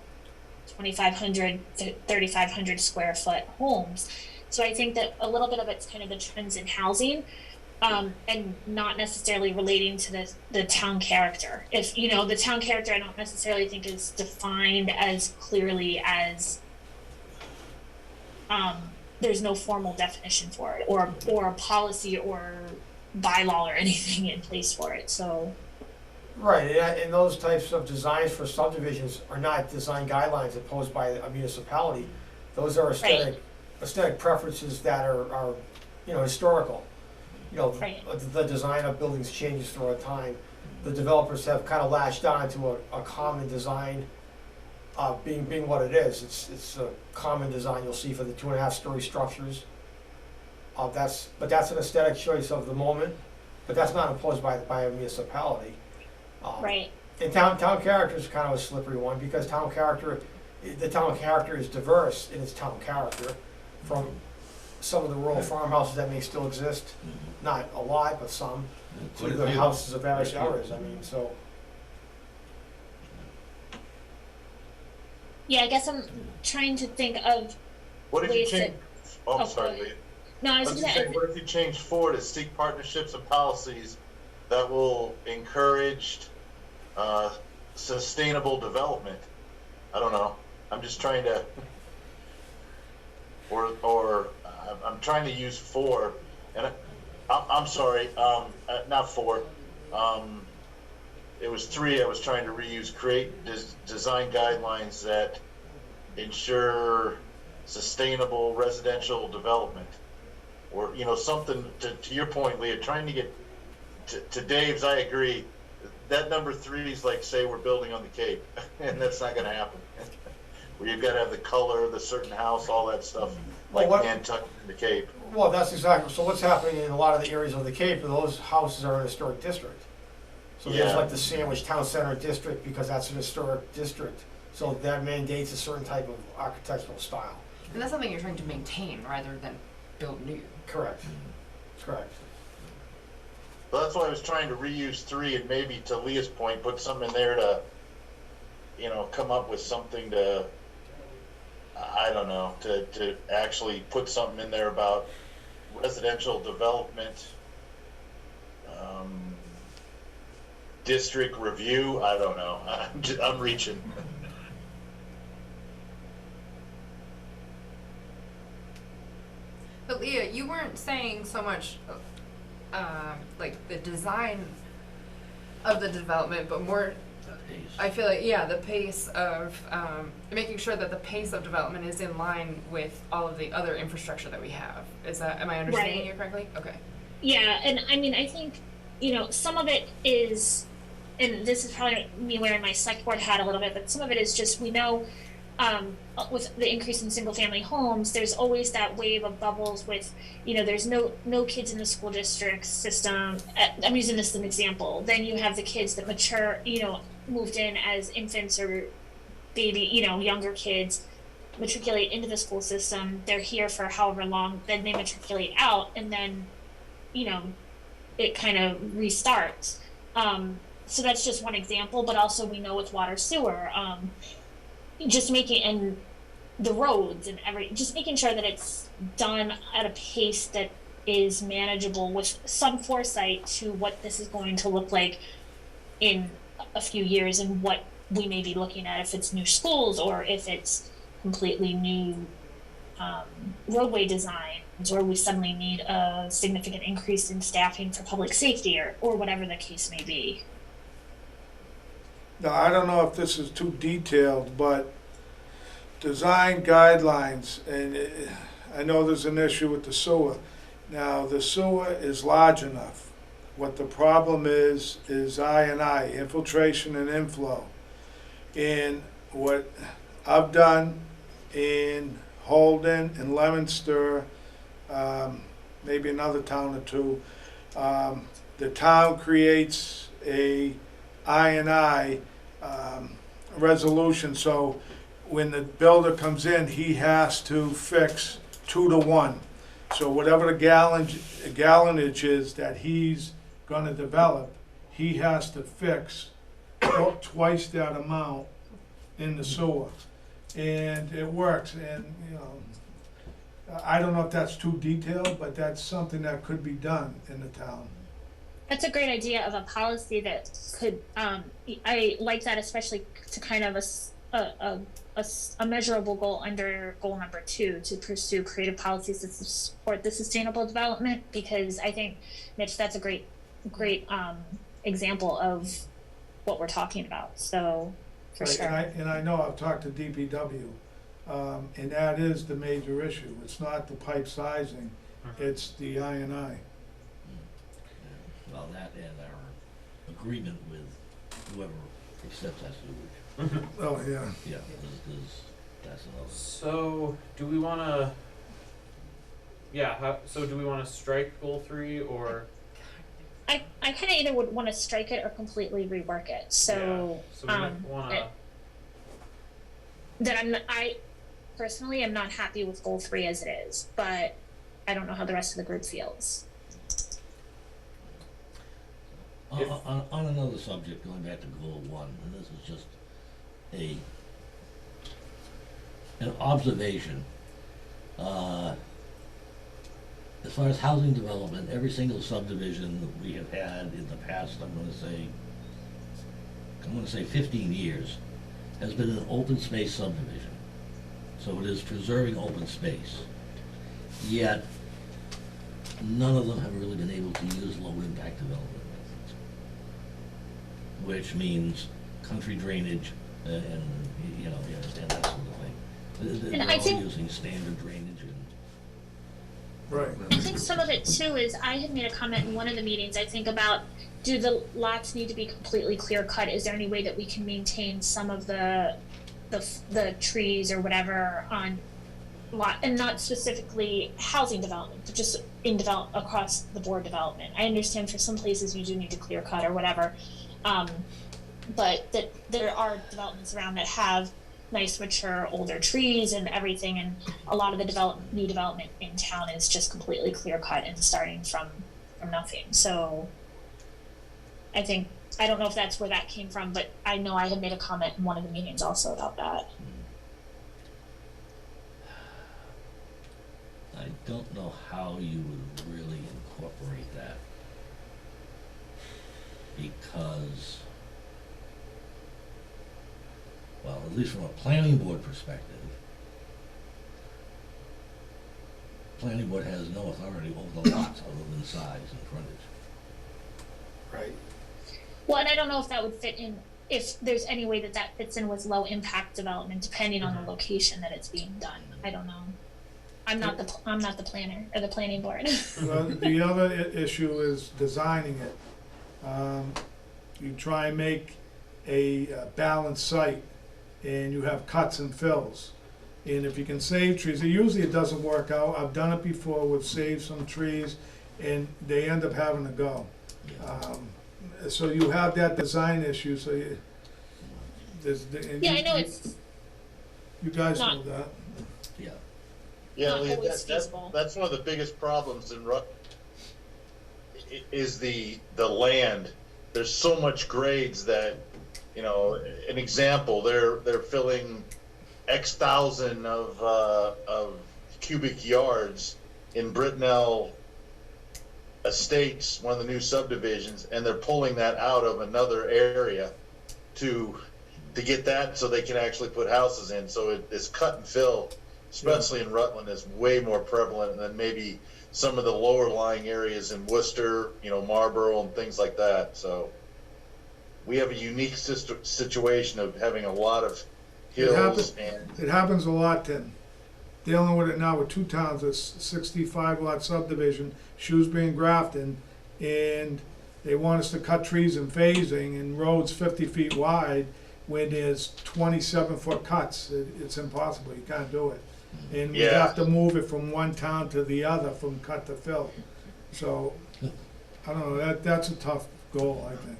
2,500 to 3,500 square foot homes. So I think that a little bit of it's kind of the trends in housing, and not necessarily relating to the town character. If, you know, the town character I don't necessarily think is defined as clearly as, there's no formal definition for it, or a policy or bylaw or anything in place for it, so. Right, and those types of designs for subdivisions are not design guidelines imposed by a municipality. Those are aesthetic preferences that are, you know, historical. You know, the design of buildings changes throughout time. The developers have kind of latched on to a common design, being what it is. It's a common design you'll see for the 2.5-story structures. But that's an aesthetic choice of the moment, but that's not imposed by a municipality. Right. And town character is kind of a slippery one, because the town character is diverse in its town character, from some of the rural farmhouses that may still exist, not a lot, but some, to the houses of various eras. I mean, so. Yeah, I guess I'm trying to think of What if you ways change? that. Oh, I'm Oh, sorry, go ahead. Leah. No, I was What gonna say, if you change 4 to seek partnerships and policies that will encourage sustainable development? I don't know. I'm just trying to, or I'm trying to use 4, and I'm sorry, not 4. It was 3. I was trying to reuse. Create design guidelines that ensure sustainable residential development, or, you know, something to your point, Leah. Trying to get to Dave's. I agree. That number 3 is like, say we're building on the Cape, and that's not going to happen. Where you've got to have the color of the certain house, all that stuff, like Nantucket and the Cape. Well, that's exactly. So what's happening in a lot of the areas of the Cape? Those houses are in a historic district. So there's like the Sandwich Town Center district, because that's an historic district. So that mandates a certain type of architectural style. And that's something you're trying to maintain rather than build new. Correct. Correct. So that's why I was trying to reuse 3, and maybe, to Leah's point, put something in there to, you know, come up with something to, I don't know, to actually put something in there about residential development, district review. I don't know. I'm reaching. But Leah, you weren't saying so much, like the design of the development, but more, I feel like, the pace of, making sure that the pace of development is in line with all of the other infrastructure that we have. Am I understanding you correctly? Okay. yeah, and I mean, I think, you know, some of it is, and this is probably me wearing my select board hat a little bit, but some of it is just, we know, with the increase in single family homes, there's always that wave of bubbles with, you know, there's no kids in the school district system. I'm using this as an example. Then you have the kids that mature, you know, moved in as infants or baby, you know, younger kids, matriculate into the school system. They're here for however long, then they matriculate out, and then, you know, it kind of restarts. So that's just one example, but also we know with water sewer, just making, and the roads and just making sure that it's done at a pace that is manageable with some foresight to what this is going to look like in a few years, and what we may be looking at, if it's new schools or if it's completely new roadway designs, or we suddenly need a significant increase in staffing for public safety, or whatever the case may be. Now, I don't know if this is too detailed, but design guidelines, and I know there's an issue with the sewer. Now, the sewer is large enough. What the problem is I, infiltration and inflow. And what I've done in Holden and Leominster, maybe another town or two, the town creates a I resolution, so when the builder comes in, he has to fix 2 to 1. So whatever the gallonage is that he's gonna develop, he has to fix twice that amount in the sewer. And it works, and, you know, I don't know if that's too detailed, but that's something that could be done in the town. That's a great idea of a policy that could, I like that, especially to kind of a measurable goal under goal number 2, to pursue creative policies that support the sustainable development, because I think, Mitch, that's a great example of what we're talking about, so, for Right, sure. and I know I've talked to DPW, and that is the major issue. It's not the pipe sizing, it's the I. Well, that and our agreement with whoever accepts that sewage. Oh, yeah. Yeah, that's another. So, do we wanna, so do we wanna strike goal 3, or? I kind of either would want to strike it or completely rework it, so, Yeah, so we might wanna, I personally am not happy with goal 3 as it is, but I don't know how the rest of the group feels. On another subject, going back to goal 1, and this is just an observation. As far as housing development, every single subdivision that we have had in the past, I'm gonna say 15 years, has been an open space subdivision. So it is preserving open space. Yet, none of them have really been able to use low impact development methods, which means country drainage and and that sort of thing. And They're I all think- using standard drainage and. Right. I think some of it too is, I had made a comment in one of the meetings, I think, about, do the lots need to be completely clear cut? Is there any way that we can maintain some of the trees or whatever on lot, and not specifically housing development, but just across the board development? I understand for some places you do need to clear cut or whatever, but that there are developments around that have nice mature older trees and everything, and a lot of the new development in town is just completely clear cut and starting from nothing. So I don't know if that's where that came from, but I know I had made a comment in one of the meetings also about that. I don't know how you would really incorporate that, because, well, at least from a planning board perspective, planning board has no authority over the lots other than size and frontage. Right. Well, and I don't know if that would fit in, if there's any way that fits in with low impact development, depending on the location that it's being done. I don't know. I'm not the planner or the planning board. Well, the other issue is designing it. You try and make a balanced site, and you have cuts and fills. And if you can save trees, usually it doesn't work out. I've done it before, we've saved some trees, and they end up having to go. So you have that design issue, so Yeah, I know it's you guys know not- that. Yeah. Yeah, Not Lee, always feasible. that's one of the biggest problems in is the land. There's so much grades that, an example, they're filling X thousand of cubic yards in Brittenell Estates, one of the new subdivisions, and they're pulling that out of another area to get that so they can actually put houses in. So this cut and fill, especially in Rutland, is way more prevalent than maybe some of the lower lying areas in Worcester, Marlborough and things like that. So we have a unique situation of having a lot of hills and, It happens a lot, Tim. Dealing with it now with two towns, it's 65 lot subdivision, Shrewsbury and Grafton, and they want us to cut trees in phasing and roads 50 feet wide when there's 27-foot cuts. It's impossible, you can't do it. And we Yeah. have to move it from one town to the other, from cut to fill. So, I don't know, that's a tough goal, I think.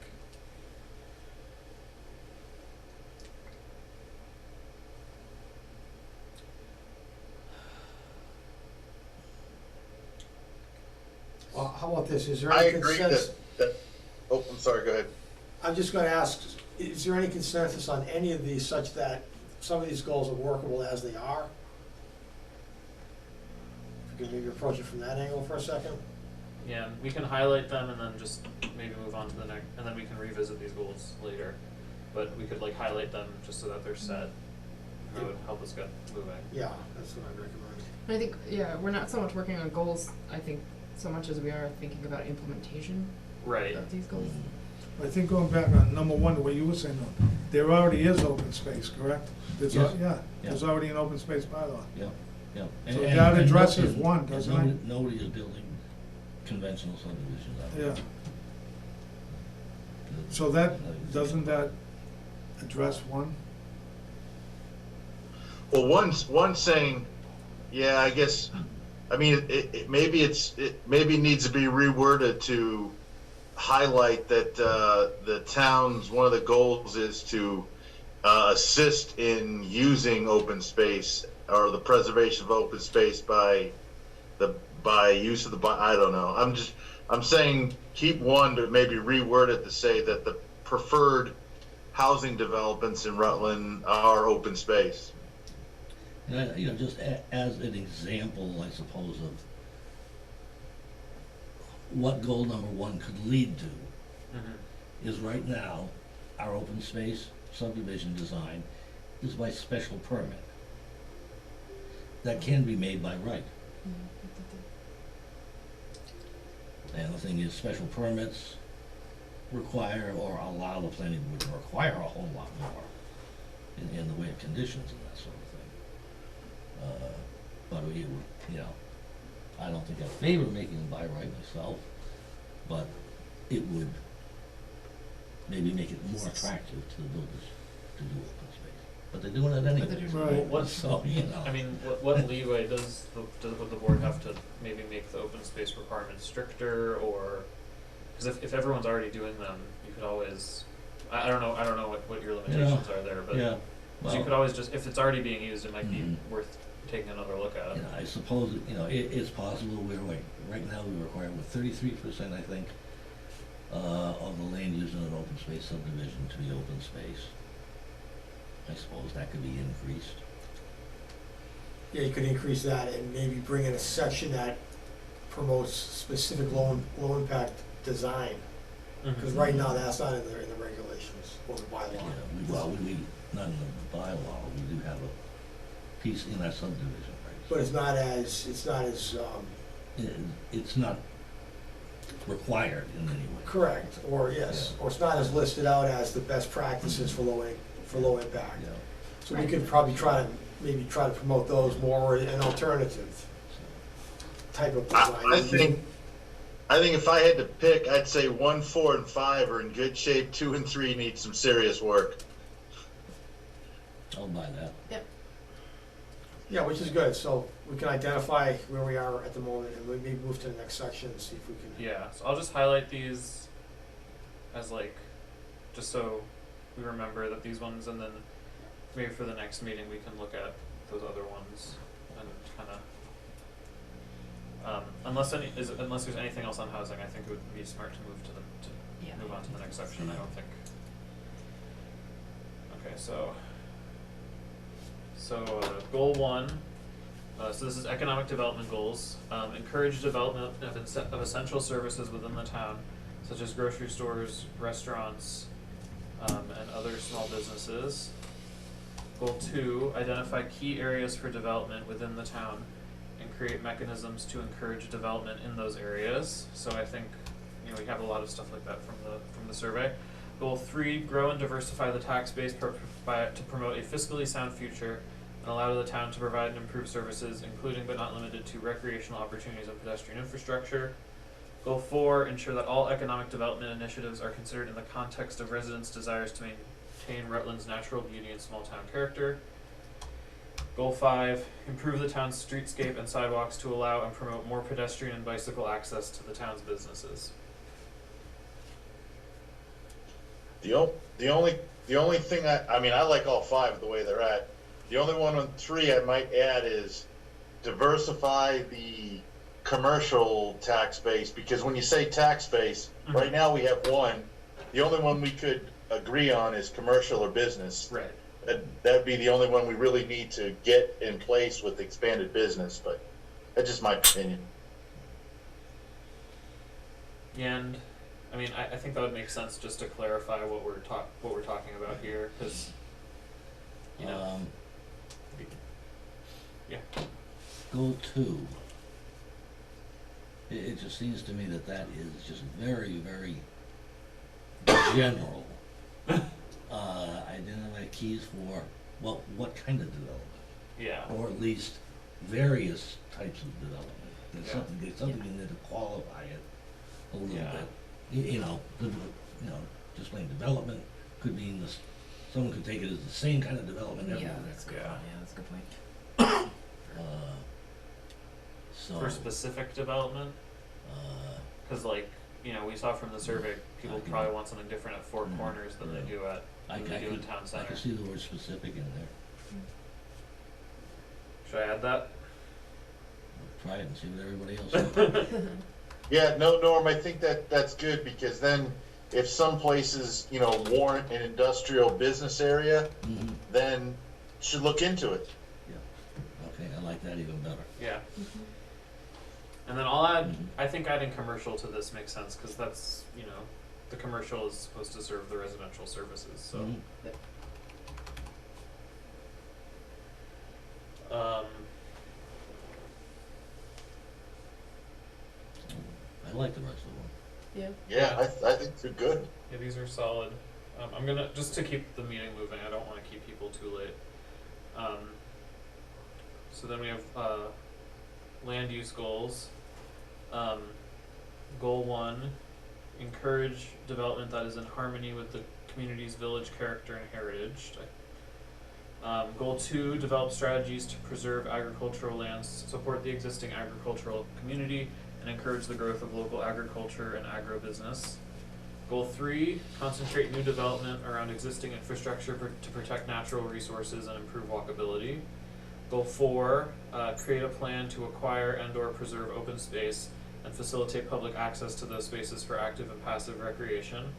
Well, how about this, is there I any agree consensus? oh, I'm sorry, go ahead. I'm just gonna ask, is there any consensus on any of these such that some of these goals are workable as they are? If we can maybe approach it from that angle for a second? Yeah, we can highlight them and then just maybe move on to the next, and then we can revisit these goals later. But we could like highlight them just so that they're set. That would help us get moving. Yeah, that's what I recommend. I think, yeah, we're not so much working on goals, I think, so much as we are thinking about implementation Right. of these goals. I think going back on number one, the way you were saying, though, there already is open space, correct? There's Yes. yeah, there's already an open space bylaw. Yeah, yeah. So that addresses and one, doesn't nobody, it? nobody is building conventional subdivisions out there. Yeah, so that, doesn't that address one? Well, one's saying, yeah, I guess, I mean, it maybe needs to be reworded to highlight that the town's, one of the goals is to assist in using open space or the preservation of open space by use of I don't know. I'm saying keep one, but maybe reword it to say that the preferred housing developments in Rutland are open space. And you know, just as an example, I suppose, of what goal number one could lead to, is right now, our open space subdivision design is by special permit. That can be made by right. And the thing is, special permits require or allow the planning board to require a whole lot more in the way of conditions and that sort of thing. But we, you know, I don't think I favor making them by right myself, but it would maybe make it more attractive to the builders to do open space. But they're doing it anyway. Right. Well, what's, So, you know. I mean, what leeway would the board have to maybe make the open space requirements stricter, or, because if everyone's already doing them, you could always, I don't know what your limitations are there, but Yeah, 'cause you could always just, if it's already being used, it might be Mhm. worth taking another look at. you know, I suppose, you know, it's possible right now we require, 33%, I think, of the land used in an open space subdivision to be open space. I suppose that could be increased. Yeah, you could increase that and maybe bring in a section that promotes specific low impact design. Because right now, that's not in the regulations or the bylaw. Yeah, we, not in the bylaw, we do have a piece in our subdivision, right? But it's not as, It's not required in any way. correct, or yes, or it's not as listed out as the best practices for low impact. Yeah. So we could probably try to promote those more, an alternative type of design. I think if I had to pick, I'd say 1, 4, and 5 are in good shape. 2 and 3 need some serious work. I'll buy that. Yeah, which is good, so we can identify where we are at the moment and maybe move to the next section and see if we can. Yeah, so I'll just highlight these as like, just so we remember that these ones, and then maybe for the next meeting we can look at those other ones and kind of, unless there's anything else on housing, I think it would be smart to move move on to the next section. I don't think. Okay, so goal 1. So this is economic development goals. Encourage development of essential services within the town, such as grocery stores, restaurants, and other small businesses. Goal 2, identify key areas for development within the town and create mechanisms to encourage development in those areas. So I think, you know, we have a lot of stuff like that from the survey. Goal 3, grow and diversify the tax base to promote a fiscally sound future and allow the town to provide and improve services, including but not limited to recreational opportunities and pedestrian infrastructure. Goal 4, ensure that all economic development initiatives are considered in the context of residents' desires to maintain Rutland's natural beauty and small town character. Goal 5, improve the town's streetscape and sidewalks to allow and promote more pedestrian and bicycle access to the town's businesses. The only thing I mean, I like all 5 the way they're at. The only one on 3 I might add is diversify the commercial tax base, because when you say tax base, right now we have one. The only one we could agree on is commercial or business. Right. That'd be the only one we really need to get in place with expanded business, but that's just my opinion. And I mean, I think that would make sense just to clarify what we're talking about here, because you know. Yeah. Goal 2. It just seems to me that is just very, very general. Identify keys for, well, what kind of development? Yeah. Or at least various types of development. There's Yeah. something in there to qualify it a little Yeah. bit. You know, just plain development could mean this. Someone could take it as the same kind of development everywhere. That's good. Yeah. Yeah, that's a good point. So. For specific development, because like we saw from the survey, people probably want something different at Four Corners than they do at in Town I Center. can see the word specific in there. Should I add that? Try it and see what everybody else thinks. Yeah, no, Norm, I think that's good, because then if some places, warrant an industrial business area, then should look into it. Okay, I like that even better. Yeah. And then I'll add, I think adding commercial to this makes sense, because that's, the commercial is supposed to serve the residential services, so. I like the rest of them. Yeah, I think they're good. Yeah, these are solid. I'm gonna, just to keep the meeting moving, I don't wanna keep people too late. So then we have, land use goals. Goal 1, encourage development that is in harmony with the community's village character and heritage. Goal 2, develop strategies to preserve agricultural lands, support the existing agricultural community, and encourage the growth of local agriculture and agribusiness. Goal 3, concentrate new development around existing infrastructure to protect natural resources and improve walkability. Goal 4, create a plan to acquire and/or preserve open space and facilitate public access to those spaces for active and passive recreation.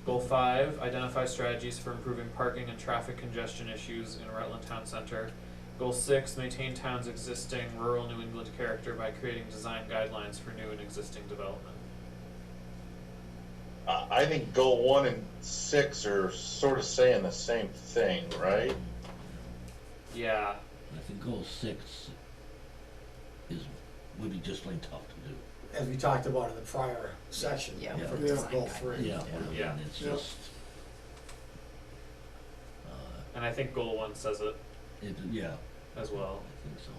Goal 5, identify strategies for improving parking and traffic congestion issues in Rutland Town Center. Goal 6, maintain town's existing rural New England character by creating design guidelines for new and existing development. I think goal 1 and 6 are sort of saying the same thing, right? Yeah. I think goal 6 would be just plain tough to do. As we talked about in the prior section. Yeah. For Yeah. goal 3. Yeah. Yeah. It's Yeah. just. And I think goal 1 says it Yeah, as well. I think so.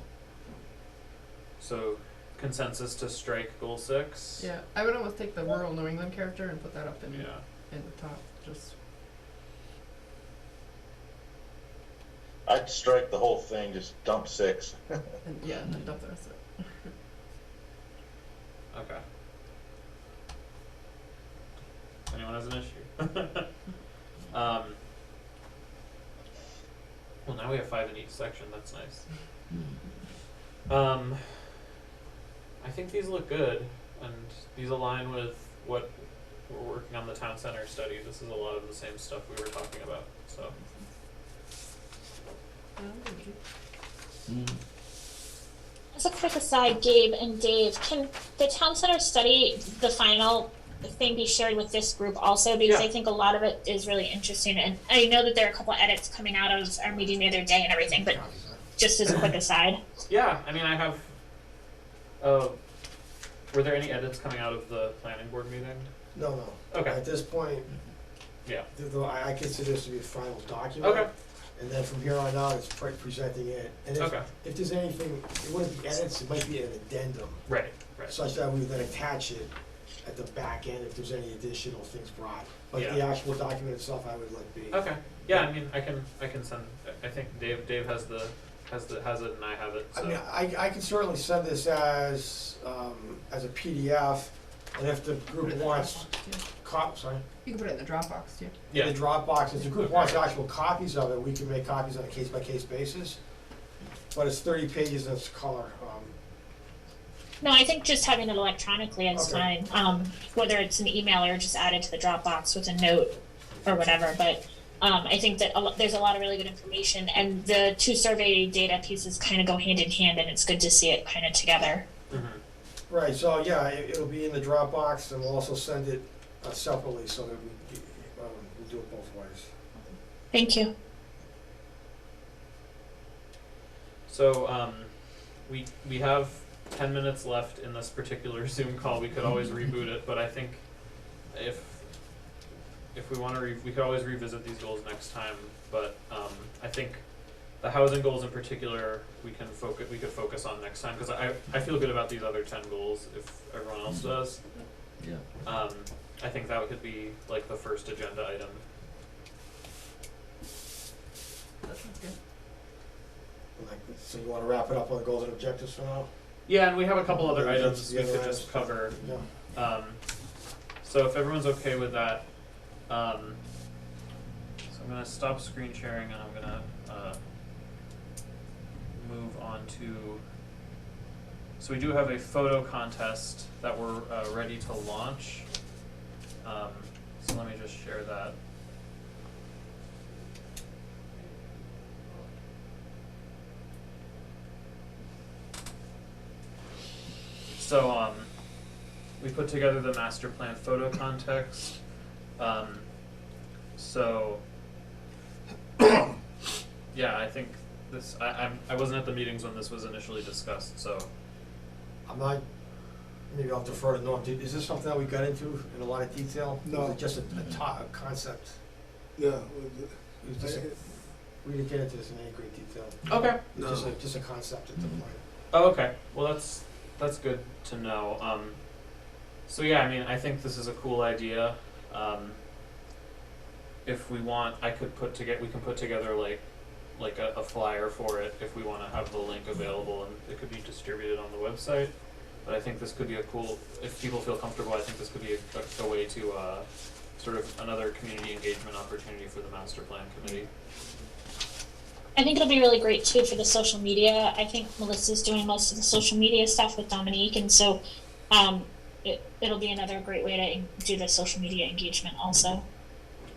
So consensus to strike goal 6? Yeah, I would almost take the rural New England character and put that up in Yeah. in the top. Just I'd strike the whole thing, just dump 6. and then dump the rest of it. Okay. Anyone has an issue? Well, now we have 5 in each section. That's nice. I think these look good, and these align with what we're working on the town center study. This is a lot of the same stuff we were talking about. So. As a quick aside, Gabe and Dave, can the town center study, the final thing, be shared with this group also? Because Yeah. I think a lot of it is really interesting, and I know that there are a couple edits coming out of our meeting the other day and everything, but just as a quick aside. Yeah, I mean, I have. Were there any edits coming out of the planning board meeting? No. Okay. At this point, Yeah. I consider this to be a final document. Okay. And then from here on out, it's presenting it. And Okay. if there's anything, it wouldn't be edits, it might be an addendum, Right. Right. such that we would then attach it at the back end if there's any additional things brought. But Yeah. the actual document itself, I would let be. Okay. Yeah. I mean, I can send. I think Dave has it, and I have it. So. I mean, I can certainly send this as a PDF, and if the group wants, sorry? You can put it in the Dropbox too. Yeah. The Dropbox, if the group wants actual copies of it, we can make copies on a case-by-case basis. But it's 30 pages and it's color. No, I think just having it electronically is Okay. fine. Whether it's an email or just add it to the Dropbox with a note or whatever. But I think that there's a lot of really good information, and the two survey data pieces kind of go hand in hand, and it's good to see it kind of together. Mm-hmm. Right, so yeah, it'll be in the Dropbox, and we'll also send it separately so that we'll do it both ways. Thank you. So we have 10 minutes left in this particular Zoom call. We could always reboot it, but I think if we want to, we could always revisit these goals next time. But I think the housing goals in particular, we could focus on next time, because I feel good about these other 10 goals if everyone else does. Yeah. I think that could be like the first agenda item. So you want to wrap it up on the goals and objectives for now? Yeah, and we have a couple other Yeah, items the we other could items. just cover. Yeah. So if everyone's okay with that, so I'm gonna stop screen sharing and I'm gonna move on to. So we do have a photo contest that we're ready to launch. So let me just share that. So we put together the master plan photo context. So yeah, I think this. I wasn't at the meetings when this was initially discussed. So I'm not, maybe I'll defer to Norm. Is this something that we got into in a lot of detail? No. Or is it just a concept? Yeah. It was just we didn't get into this in any great detail. okay. It's No. just a concept at the point. Oh, okay. Well, that's good to know. So yeah, I mean, I think this is a cool idea. If we want, we can put together like a flyer for it if we want to have the link available, and it could be distributed on the website. But I think this could be a cool, if people feel comfortable, I think this could be a way to sort of another community engagement opportunity for the master plan committee. I think it'll be really great too for the social media. I think Melissa's doing most of the social media stuff with Dominique, and so it'll be another great way to do the social media engagement also.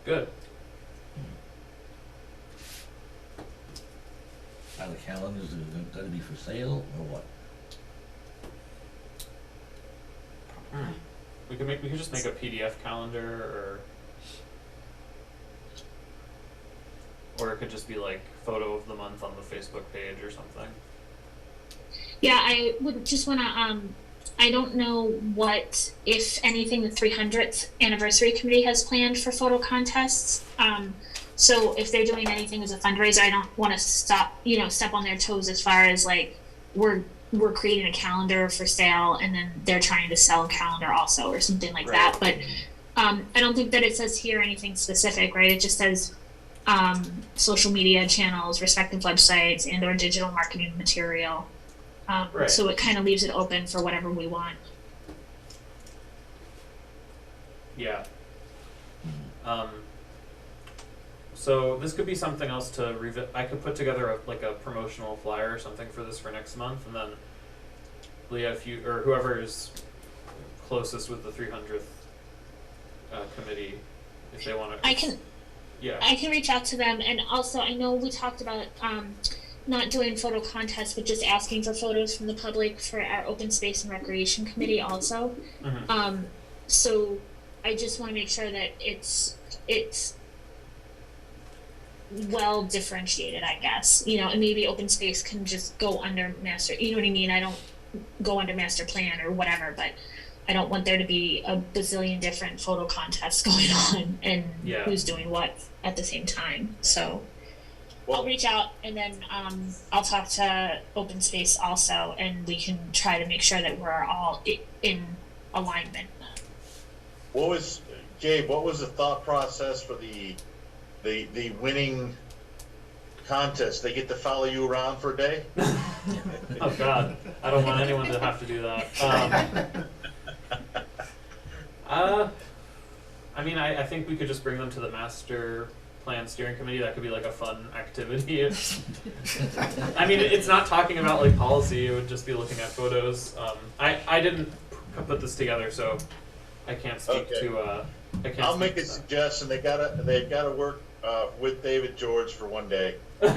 Good. Are the calendars going to be for sale or what? We could just make a PDF calendar, or it could just be like photo of the month on the Facebook page or something. Yeah, I would just want to. I don't know what, if anything, the 300th anniversary committee has planned for photo contests. So if they're doing anything as a fundraiser, I don't want to step on their toes as far as like we're creating a calendar for sale and then they're trying to sell a calendar also or something like that. But I don't think that it says here anything specific, right? It just says social media channels, respective websites, and or digital marketing material. So it kind of leaves it open for whatever we want. Yeah. So this could be something else to I could put together a promotional flyer or something for this for next month, and then Leah, if you or whoever is closest with the 300th committee, if they want to. I can reach out to them, and also I know we talked about not doing photo contests, but just asking for photos from the public for our open space and recreation committee also. Mm-hmm. So I just want to make sure that it's well differentiated, I guess, and maybe open space can just go under master, you know what I mean? I don't go under master plan or whatever, but I don't want there to be a bazillion different photo contests going on and Yeah. who's doing what at the same time. So I'll Well, reach out and then I'll talk to Open Space also, and we can try to make sure that we're all in alignment. Gabe, what was the thought process for the winning contest? They get to follow you around for a day? Oh God, I don't want anyone to have to do that. I mean, I think we could just bring them to the master plan steering committee. That could be like a fun activity. I mean, it's not talking about like policy. It would just be looking at photos. I didn't put this together, so I can't speak Okay. to. I can't. I'll speak make to a that. they've gotta work with David George for one day. I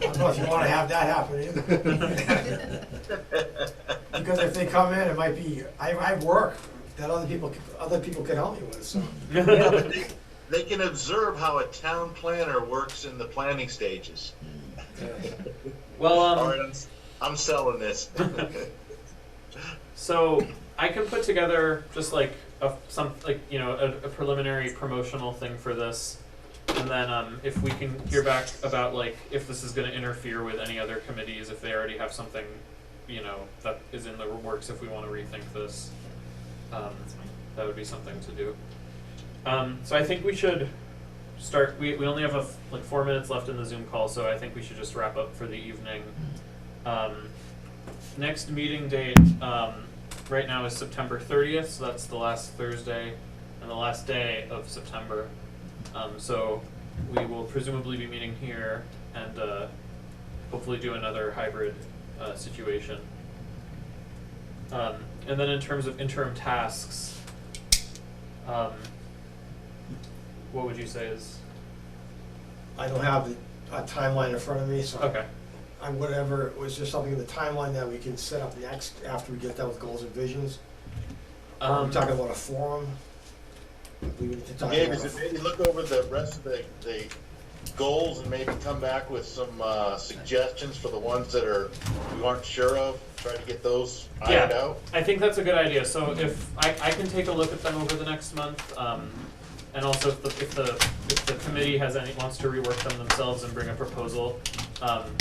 don't know if you wanna have that happen either. Because if they come in, it might be, I work that other people can help me with, so. Yeah, but they can observe how a town planner works in the planning stages. Well, All right, I'm selling this. so I can put together just like a preliminary promotional thing for this, and then if we can hear back about like if this is going to interfere with any other committees, if they already have something, that is in the works, if we want to rethink this, that would be something to do. So I think we should start. We only have 4 minutes left in the Zoom call, so I think we should just wrap up for the evening. Next meeting date right now is September 30th, so that's the last Thursday and the last day of September. So we will presumably be meeting here and hopefully do another hybrid situation. And then in terms of interim tasks, what would you say is? I don't have a timeline in front of me, so. Okay. Whatever, was there something in the timeline that we can set up next after we get done with goals and visions? We're talking about a forum. We need to talk Gabe, about is it maybe look over the rest of the goals and maybe come back with some suggestions for the ones that we aren't sure of? Try to get those ironed out. I think that's a good idea. So if I can take a look at them over the next month, and also if the committee wants to rework them themselves and bring a proposal,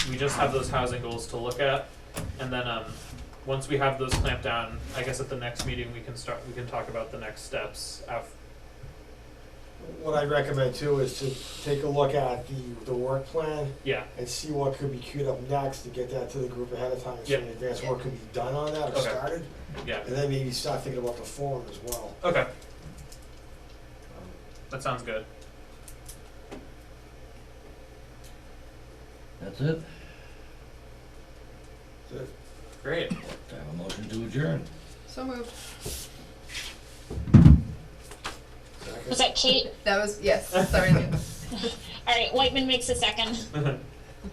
we just have those housing goals to look at, and then once we have those clamped down, I guess at the next meeting we can talk about the next steps. What I recommend too is to take a look at the work plan Yeah. and see what could be queued up next to get that to the group ahead of time, so Yep. advanced work could be done on that or Okay. started, Yeah. and then maybe start thinking about the forum as well. Okay. That sounds good. That's it. So, Great. I have a motion to adjourn. So moved. Was that Kate? That was, yes, sorry. All right, Whiteman makes a second.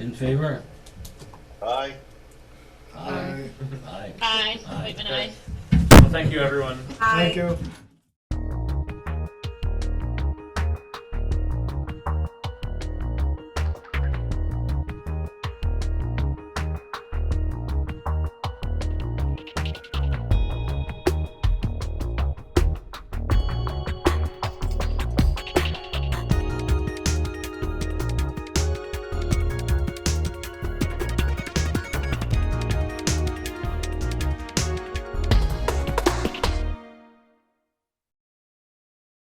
In favor? Aye. Aye. Aye. Aye. Aye. Whiteman, aye. Well, thank you, everyone. I Thank you.